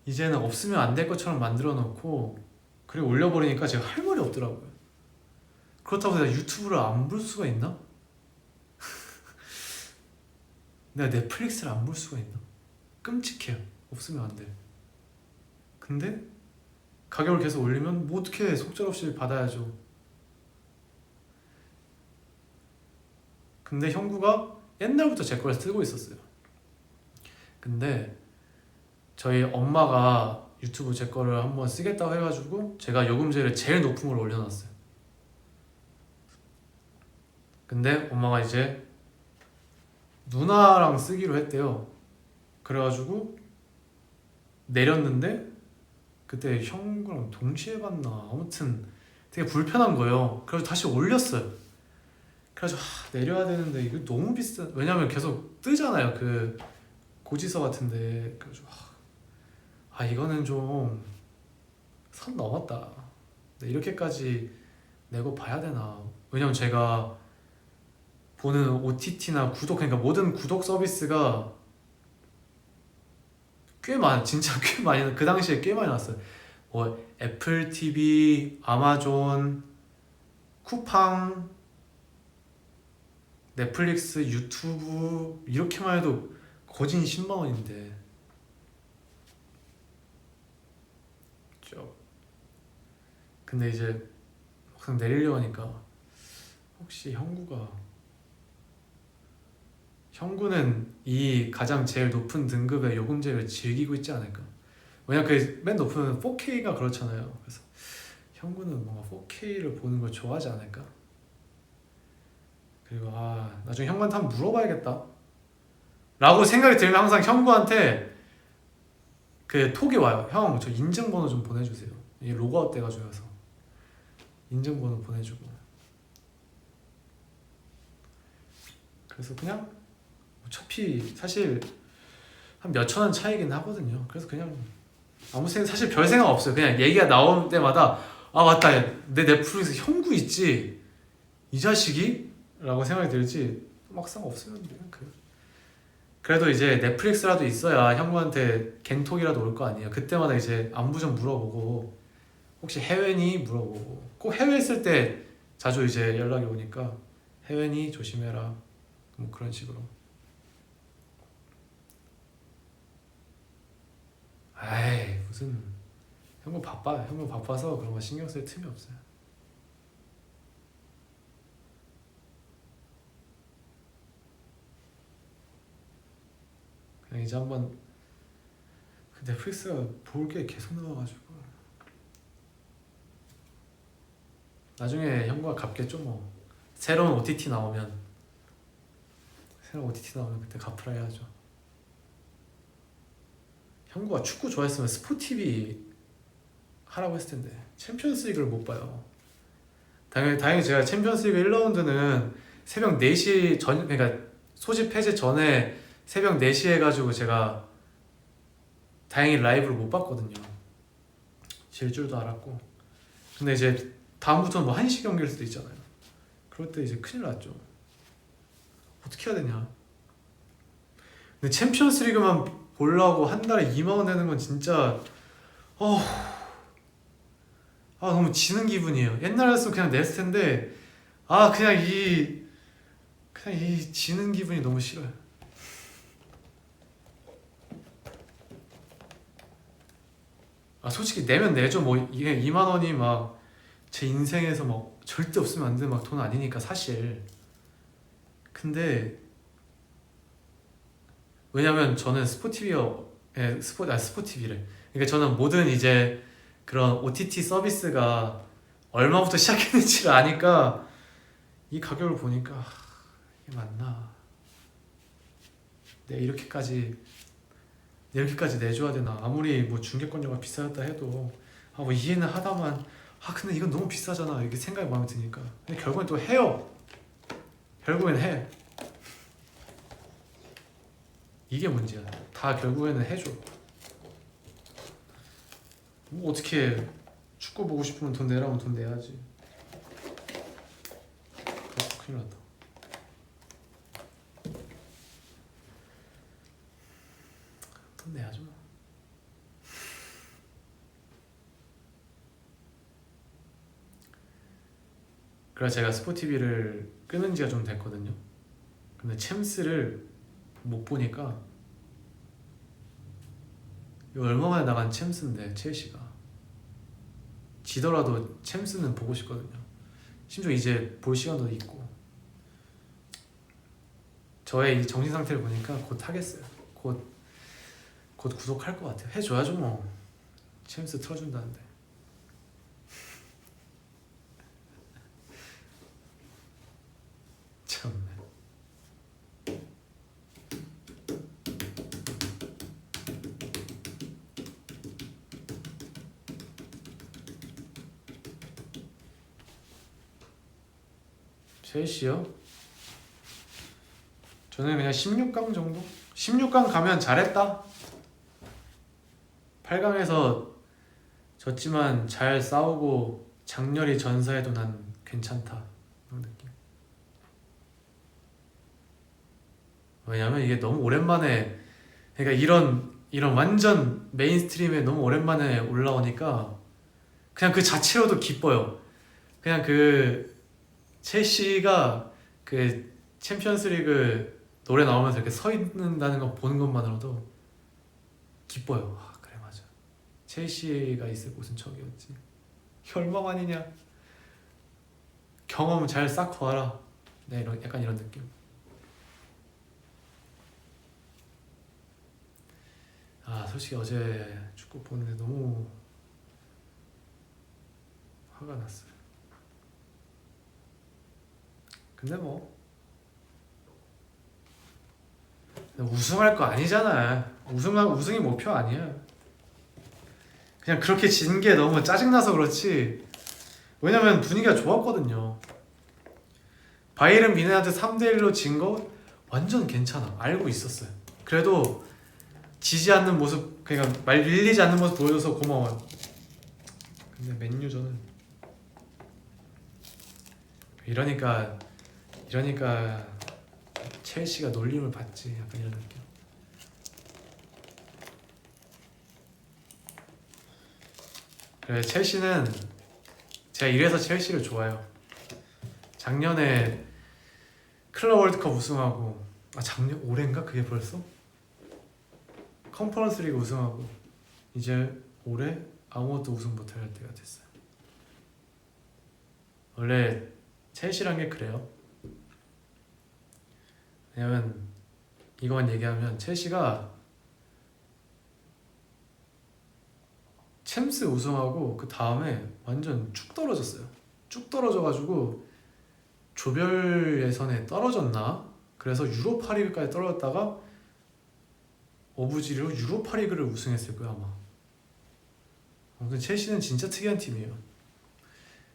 [SPEAKER 1] 이제는 없으면 안 될 것처럼 만들어 놓고 그리고 올려버리니까 제가 할 말이 없더라고요. 그렇다고 내가 유튜브를 안 볼 수가 있나? 내가 넷플릭스를 안 볼 수가 있나? 끔찍해요. 없으면 안 돼. 근데 가격을 계속 올리면 뭐 어떻게 속절없이 받아야죠. 근데 형구가 옛날부터 제 걸 쓰고 있었어요. 근데 저희 엄마가 유튜브 제 거를 한번 쓰겠다고 해가지고 제가 요금제를 제일 높은 걸 올려놨어요. 근데 엄마가 이제 누나랑 쓰기로 했대요. 그래가지고 내렸는데 그때 형구랑 동시에 봤나 아무튼 되게 불편한 거예요. 그래서 다시 올렸어요. 그래가지고 내려야 되는데 이거 너무 비싸. 왜냐면 계속 뜨잖아요 그 고지서 같은데. 그래가지고 이거는 좀 선 넘었다. 근데 이렇게까지 내고 봐야 되나. 왜냐면 제가 보는 OTT나 구독, 그러니까 모든 구독 서비스가 진짜 꽤 많이, 그 당시에 꽤 많이 나왔어요. 뭐 애플 TV, 아마존, 쿠팡, 넷플릭스, 유튜브 이렇게만 해도 거진 10만 원인데. 근데 이제 막상 내리려고 하니까 혹시 형구는 이 가장 제일 높은 등급의 요금제를 즐기고 있지 않을까? 왜냐면 그 맨 높은 4K가 그렇잖아요. 그래서 형구는 뭔가 4K를 보는 걸 좋아하지 않을까? 그리고 나중에 형한테 한번 물어봐야겠다 라고 생각이 들면 항상 형구한테 그 톡이 와요. 형, 저 인증번호 좀 보내주세요. 이게 로그아웃 돼가지고 인증번호 보내주고. 그래서 그냥 어차피 사실 한 몇천 원 차이긴 하거든요. 그래서 그냥 아무 생각, 사실 별 생각 없어요. 그냥 얘기가 나올 때마다 맞다, 내 넷플릭스 형구 있지 이 자식이? 라고 생각이 들지 막상 없으면 그냥 그래도 이제 넷플릭스라도 있어야 형구한테 갱톡이라도 올 거 아니에요. 그때마다 이제 안부 좀 물어보고 혹시 해외니? 물어보고. 꼭 해외 있을 때 자주 이제 연락이 오니까 해외니? 조심해라 뭐 그런 식으로. 무슨 형구 바빠서 그런 거 신경 쓸 틈이 없어요. 그냥 이제 한번 그 넷플릭스가 볼 게 계속 나와가지고 나중에 형구가 갚겠죠 뭐. 새로운 OTT 나오면 그때 갚으라 해야죠. 형구가 축구 좋아했으면 스포티비 하라고 했을 텐데 챔피언스 리그를 못 봐요. 다행히 제가 챔피언스 리그 1라운드는 새벽 4시 그러니까 소집 해제 전에 새벽 4시에 해가지고 제가 다행히 라이브를 못 봤거든요. 질 줄도 알았고. 근데 이제 다음부터는 뭐 1시 경기일 수도 있잖아요. 그럴 때 이제 큰일 났죠. 어떻게 해야 되냐. 근데 챔피언스 리그만 보려고 한 달에 2만 원 내는 건 진짜 너무 지는 기분이에요. 옛날에서 그냥 냈을 텐데 그냥 이 지는 기분이 너무 싫어요. 솔직히 내면 내죠. 뭐 이게 2만 원이 막 제 인생에서 막 절대 없으면 안 되는 막 돈 아니니까 사실. 근데 왜냐면 저는 스포티비래. 그러니까 저는 모든 이제 그런 OTT 서비스가 얼마부터 시작했는지를 아니까 이 가격을 보니까 이게 맞나? 내가 이렇게까지 내줘야 되나? 아무리 뭐 중개권료가 비싸다 해도 뭐 이해는 하다만 근데 이건 너무 비싸잖아. 이렇게 생각이 마음에 드니까. 근데 결국엔 또 해요. 결국엔 해. 이게 문제야. 다 결국에는 해줘. 뭐 어떻게 축구 보고 싶으면 돈 내라면 돈 내야지. 큰일 났다. 돈 내야죠. 그래서 제가 스포티비를 끊은 지가 좀 됐거든요. 근데 챔스를 못 보니까 이거 얼마 만에 나간 챔스인데 첼시가 지더라도 챔스는 보고 싶거든요. 심지어 이제 볼 시간도 있고. 저의 이 정신 상태를 보니까 곧 하겠어요. 곧 구독할 것 같아요. 해줘야죠 뭐. 챔스 틀어준다는데. 참. 첼시요? 저는 그냥 16강 정도? 16강 가면 잘했다. 8강에서 졌지만 잘 싸우고 장렬히 전사해도 난 괜찮다. 그런 느낌. 왜냐면 이게 너무 오랜만에, 그러니까 이런 완전 메인스트림에 너무 오랜만에 올라오니까 그냥 그 자체로도 기뻐요. 그냥 그 첼시가 그 챔피언스리그 노래 나오면서 이렇게 서 있는다는 거 보는 것만으로도 기뻐요. 아, 그래 맞아. 첼시가 있을 곳은 저기였지. 얼마만이냐. 경험 잘 쌓고 와라. 네, 약간 이런 느낌. 아, 솔직히 어제 축구 보는데 너무 화가 났어요. 근데 뭐 우승할 거 아니잖아. 우승이 목표 아니야. 그냥 그렇게 진 게 너무 짜증나서 그렇지. 왜냐면 분위기가 좋았거든요. 바이에른 뮌헨한테 3대1로 진 거 완전 괜찮아. 알고 있었어요. 그래도 지지 않는 모습, 그러니까 밀리지 않는 모습 보여줘서 고마워요. 근데 맨유전은 이러니까 첼시가 놀림을 받지. 약간 이런 느낌. 그래, 첼시는 제가 이래서 첼시를 좋아해요. 작년에 클럽 월드컵 우승하고, 작년 올해인가 그게 벌써? 컨퍼런스 리그 우승하고 이제 올해 아무것도 우승 못할 때가 됐어요. 원래 첼시란 게 그래요. 왜냐면 이거만 얘기하면 첼시가 챔스 우승하고 그 다음에 완전 쭉 떨어졌어요. 쭉 떨어져가지고 조별 예선에 떨어졌나? 그래서 유로파리그까지 떨어졌다가 어부지리로 유로파리그를 우승했을 거야 아마. 아무튼 첼시는 진짜 특이한 팀이에요.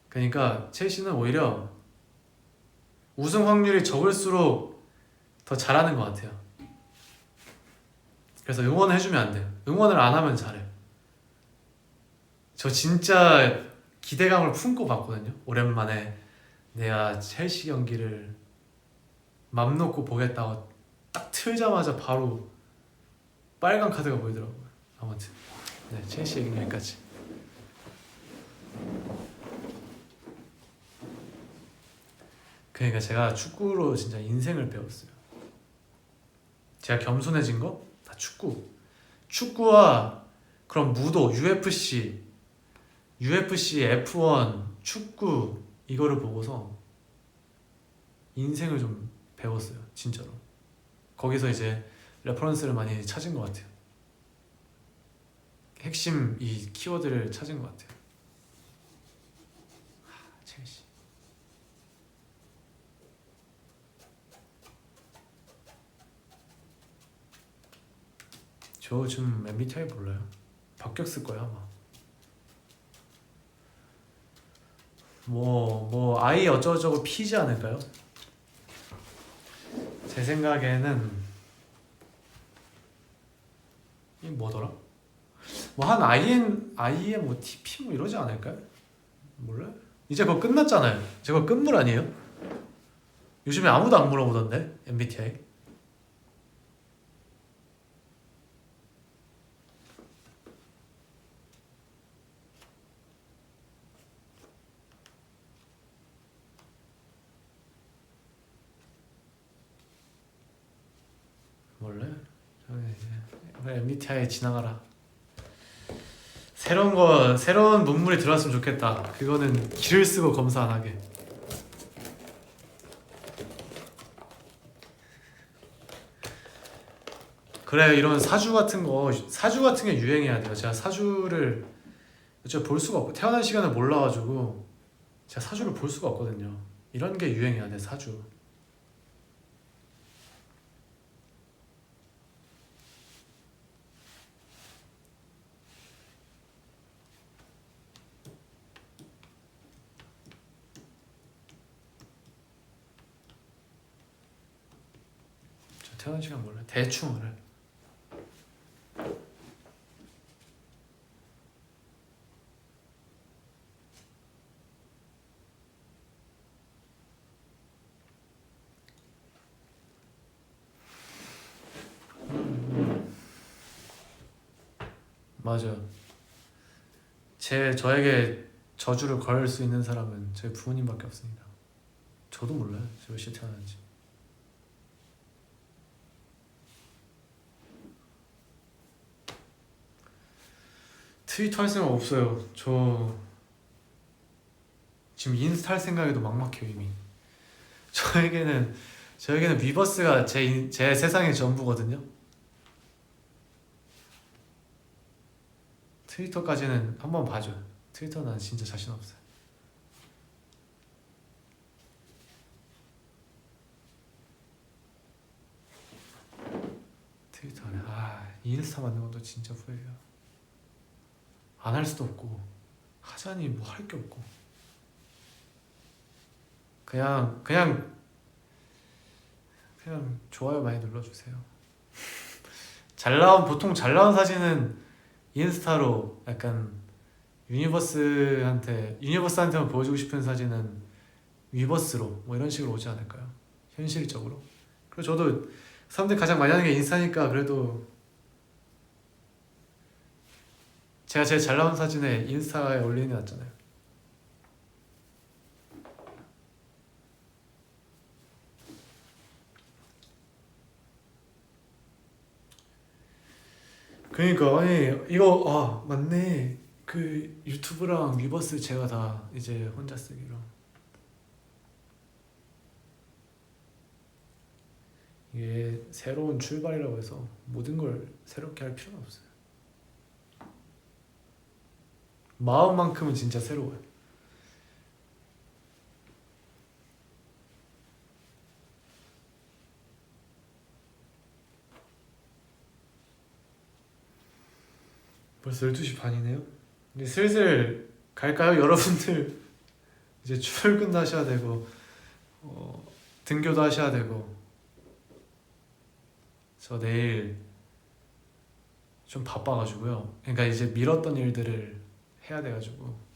[SPEAKER 1] 그러니까 첼시는 오히려 우승 확률이 적을수록 더 잘하는 것 같아요. 그래서 응원을 해주면 안 돼요. 응원을 안 하면 잘해. 저 진짜 기대감을 품고 봤거든요. 오랜만에 내가 첼시 경기를 맘 놓고 보겠다고 딱 틀자마자 바로 빨간 카드가 보이더라고요. 아무튼 네, 첼시 얘기는 여기까지. 그러니까 제가 축구로 진짜 인생을 배웠어요. 제가 겸손해진 거? 다 축구와 그런 무도, UFC, F1, 축구 이거를 보고서 인생을 좀 배웠어요. 진짜로. 거기서 이제 레퍼런스를 많이 찾은 것 같아요. 핵심 이 키워드를 찾은 것 같아요. 첼시. 저 지금 MBTI 몰라요. 바뀌었을 거야 아마. 뭐 I 어쩌고저쩌고 P지 않을까요? 제 생각에는 이 뭐더라? 뭐 한 IN 뭐 TP 뭐 이러지 않을까요? 몰라요? 이제 그거 끝났잖아요. 이제 그거 끝물 아니에요? 요즘에 아무도 안 물어보던데 MBTI. 몰라요? 저는 이제 MBTI 지나가라. 새로운 문물이 들어왔으면 좋겠다. 그거는 길을 쓰고 검사 안 하게. 그래, 이런 사주 같은 게 유행해야 돼요. 제가 사주를 어차피 볼 수가 없고 태어난 시간을 몰라가지고 제가 사주를 볼 수가 없거든요. 이런 게 유행해야 돼, 사주. 태어난 시간 몰라요. 대충 알아요. 맞아요. 저에게 저주를 걸 수 있는 사람은 저희 부모님밖에 없습니다. 저도 몰라요. 저 몇 시에 태어났는지. 트위터 할 생각 없어요. 저 지금 인스타 할 생각에도 막막해요 이미. 저에게는 위버스가 제 세상의 전부거든요. 트위터까지는 한번 봐줘요. 트위터는 진짜 자신 없어요. 트위터는 인스타 만든 것도 진짜 후회해요. 안 할 수도 없고 하자니 뭐 할 게 없고 그냥 좋아요 많이 눌러주세요. 보통 잘 나온 사진은 인스타로 약간 유니버스한테만 보여주고 싶은 사진은 위버스로 뭐 이런 식으로 오지 않을까요? 현실적으로. 그리고 저도 사람들이 가장 많이 하는 게 인스타니까 그래도 제가 제일 잘 나온 사진에 인스타에 올리는 게 낫잖아요. 그러니까 아니 이거 맞네. 그 유튜브랑 위버스 제가 다 이제 혼자 쓰기로. 이게 새로운 출발이라고 해서 모든 걸 새롭게 할 필요는 없어요. 마음만큼은 진짜 새로워요. 벌써 12시 반이네요. 이제 슬슬 갈까요? 여러분들 이제 출근도 하셔야 되고 등교도 하셔야 되고 저 내일 좀 바빠가지고요. 그러니까 이제 미뤘던 일들을 해야 돼가지고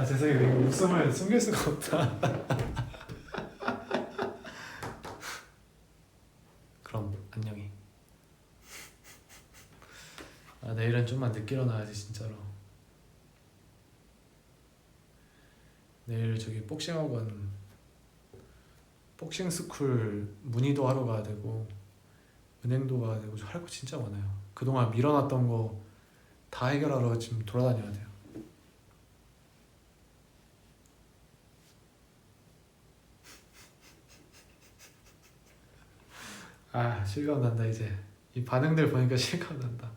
[SPEAKER 1] 세상에 이거 웃음을 숨길 수가 없다. 그럼 안녕히. 내일은 좀만 늦게 일어나야지 진짜로. 내일 저기 복싱학원 복싱 스쿨 문의도 하러 가야 되고 은행도 가야 되고 할 거 진짜 많아요. 그동안 밀어놨던 거 다 해결하러 지금 돌아다녀야 돼요. 실감 난다 이제. 이 반응들 보니까 실감 난다.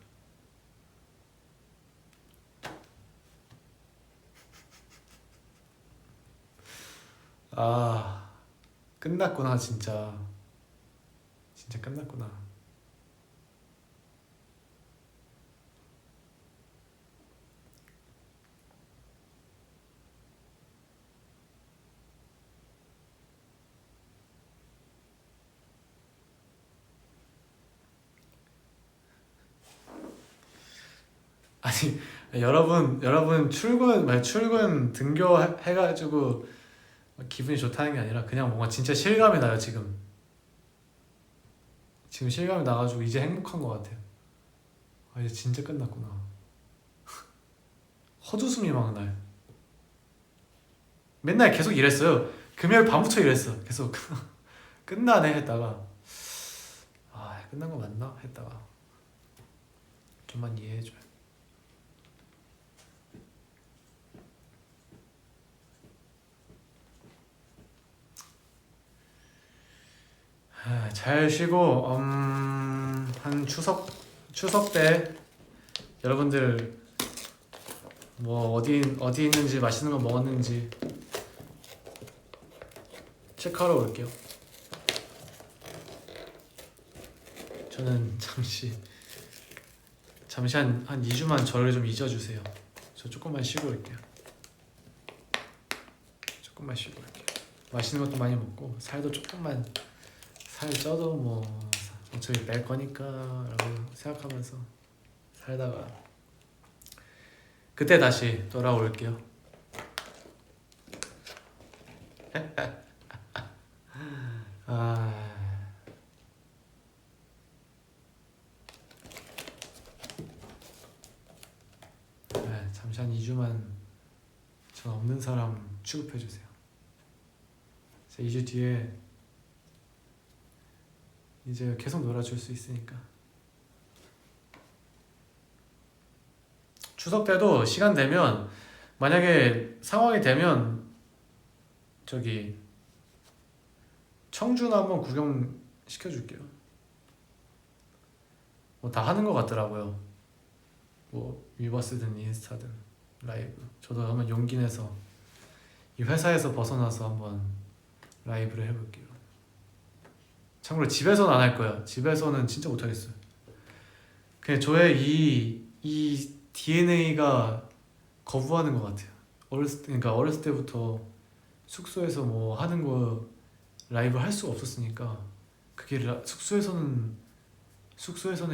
[SPEAKER 1] 끝났구나 진짜. 진짜 끝났구나. 아니 여러분 출근 등교 해가지고 기분이 좋다는 게 아니라 그냥 뭔가 진짜 실감이 나요 지금. 지금 실감이 나가지고 이제 행복한 것 같아요. 이제 진짜 끝났구나. 헛웃음이 막 나요. 맨날 계속 이랬어요. 금요일 밤부터 이랬어. 계속 끝나네 했다가 끝난 거 맞나 했다가 좀만 이해해줘요. 잘 쉬고 한 추석 때 여러분들 뭐 어디 있는지 맛있는 거 먹었는지 체크하러 올게요. 저는 잠시 한 2주만 저를 좀 잊어주세요. 저 조금만 쉬고 올게요. 조금만 쉬고 올게요. 맛있는 것도 많이 먹고 살도 조금만 살 쪄도 뭐 어차피 뺄 거니까 라고 생각하면서 살다가 그때 다시 돌아올게요. 아... 네, 잠시 한 2주만 전 없는 사람 취급해주세요. 2주 뒤에 이제 계속 놀아줄 수 있으니까. 추석 때도 시간 되면 만약에 상황이 되면 저기 청주나 한번 구경 시켜줄게요. 뭐 다 하는 것 같더라고요. 뭐 위버스든 인스타든 라이브. 저도 한번 용기 내서 이 회사에서 벗어나서 한번 라이브를 해볼게요. 참고로 집에서는 안 할 거예요. 집에서는 진짜 못하겠어요. 그냥 저의 이 DNA가 거부하는 것 같아요. 그러니까 어렸을 때부터 숙소에서 뭐 하는 거 라이브 할 수가 없었으니까 그게 숙소에서는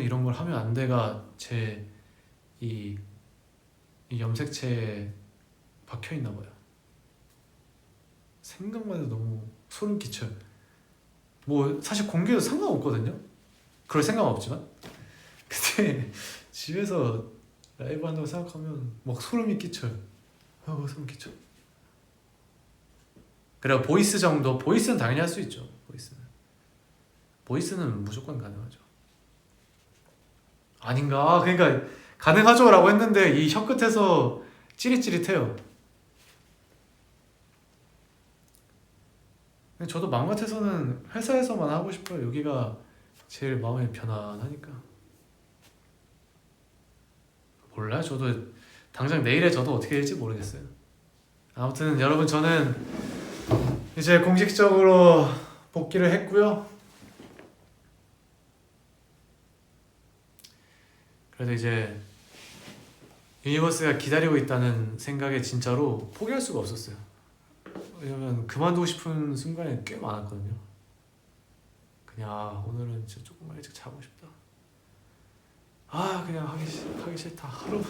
[SPEAKER 1] 이런 걸 하면 안 돼가 제 이 염색체에 박혀 있나 봐요. 생각만 해도 너무 소름 끼쳐요. 뭐 사실 공개도 상관없거든요. 그럴 생각은 없지만 근데 집에서 라이브 한다고 생각하면 막 소름이 끼쳐요. 소름 끼쳐. 그리고 보이스 정도, 보이스는 당연히 할 수 있죠. 보이스는 무조건 가능하죠. 아닌가? 그러니까 가능하죠 라고 했는데 이 혀끝에서 찌릿찌릿해요. 저도 마음 같아서는 회사에서만 하고 싶어요. 여기가 제일 마음이 편안하니까. 몰라요. 저도 당장 내일에 저도 어떻게 될지 모르겠어요. 아무튼 여러분, 저는 이제 공식적으로 복귀를 했고요. 그래도 이제 유니버스가 기다리고 있다는 생각에 진짜로 포기할 수가 없었어요. 왜냐면 그만두고 싶은 순간이 꽤 많았거든요. 그냥 오늘은 진짜 조금만 일찍 자고 싶다. 그냥 하기 싫다. 하루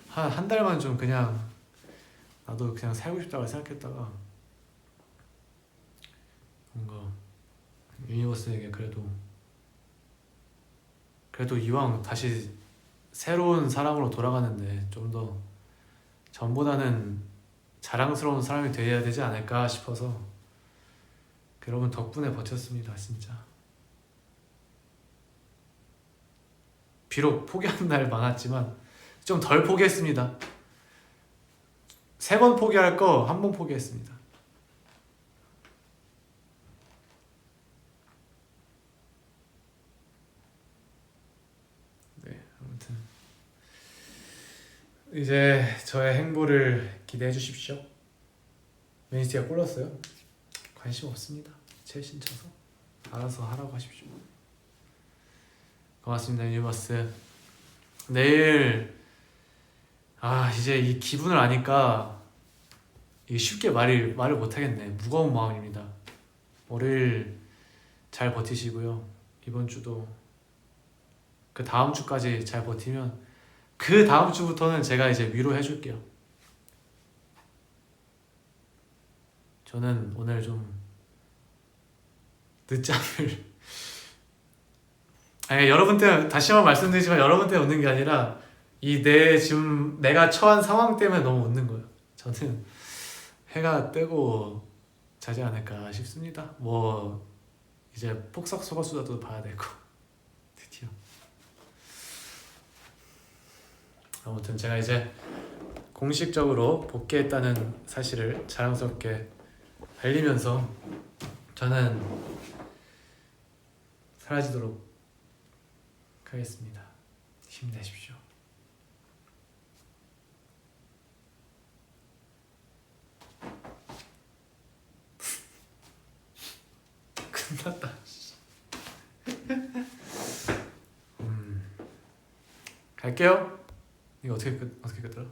[SPEAKER 1] 한 달만 좀 그냥 나도 그냥 살고 싶다고 생각했다가 뭔가 유니버스에게 그래도 이왕 다시 새로운 사람으로 돌아가는데 좀 더 전보다는 자랑스러운 사람이 되어야 되지 않을까 싶어서 여러분 덕분에 버텼습니다. 진짜. 비록 포기하는 날 많았지만 좀 덜 포기했습니다. 3번 포기할 거 1번 포기했습니다. 네, 아무튼 이제 저의 행보를 기대해 주십시오. 맨시티가 골 넣었어요? 관심 없습니다. 첼시 쳐서 알아서 하라고 하십시오. 고맙습니다, 유니버스. 내일 이제 이 기분을 아니까 쉽게 말을 못하겠네. 무거운 마음입니다. 월요일 잘 버티시고요. 이번 주도 그 다음 주까지 잘 버티면 그 다음 주부터는 제가 이제 위로해 줄게요. 저는 오늘 좀 늦잠을 여러분 때문에, 다시 한번 말씀드리지만 여러분 때문에 웃는 게 아니라 지금 내가 처한 상황 때문에 너무 웃는 거예요. 저는 해가 뜨고 자지 않을까 싶습니다. 뭐 이제 폭삭 속았수다도 봐야 되고 드디어. 아무튼 제가 이제 공식적으로 복귀했다는 사실을 자랑스럽게 알리면서 저는 사라지도록 하겠습니다. 힘내십시오. 끝났다. 갈게요. 이거 어떻게 끝더라?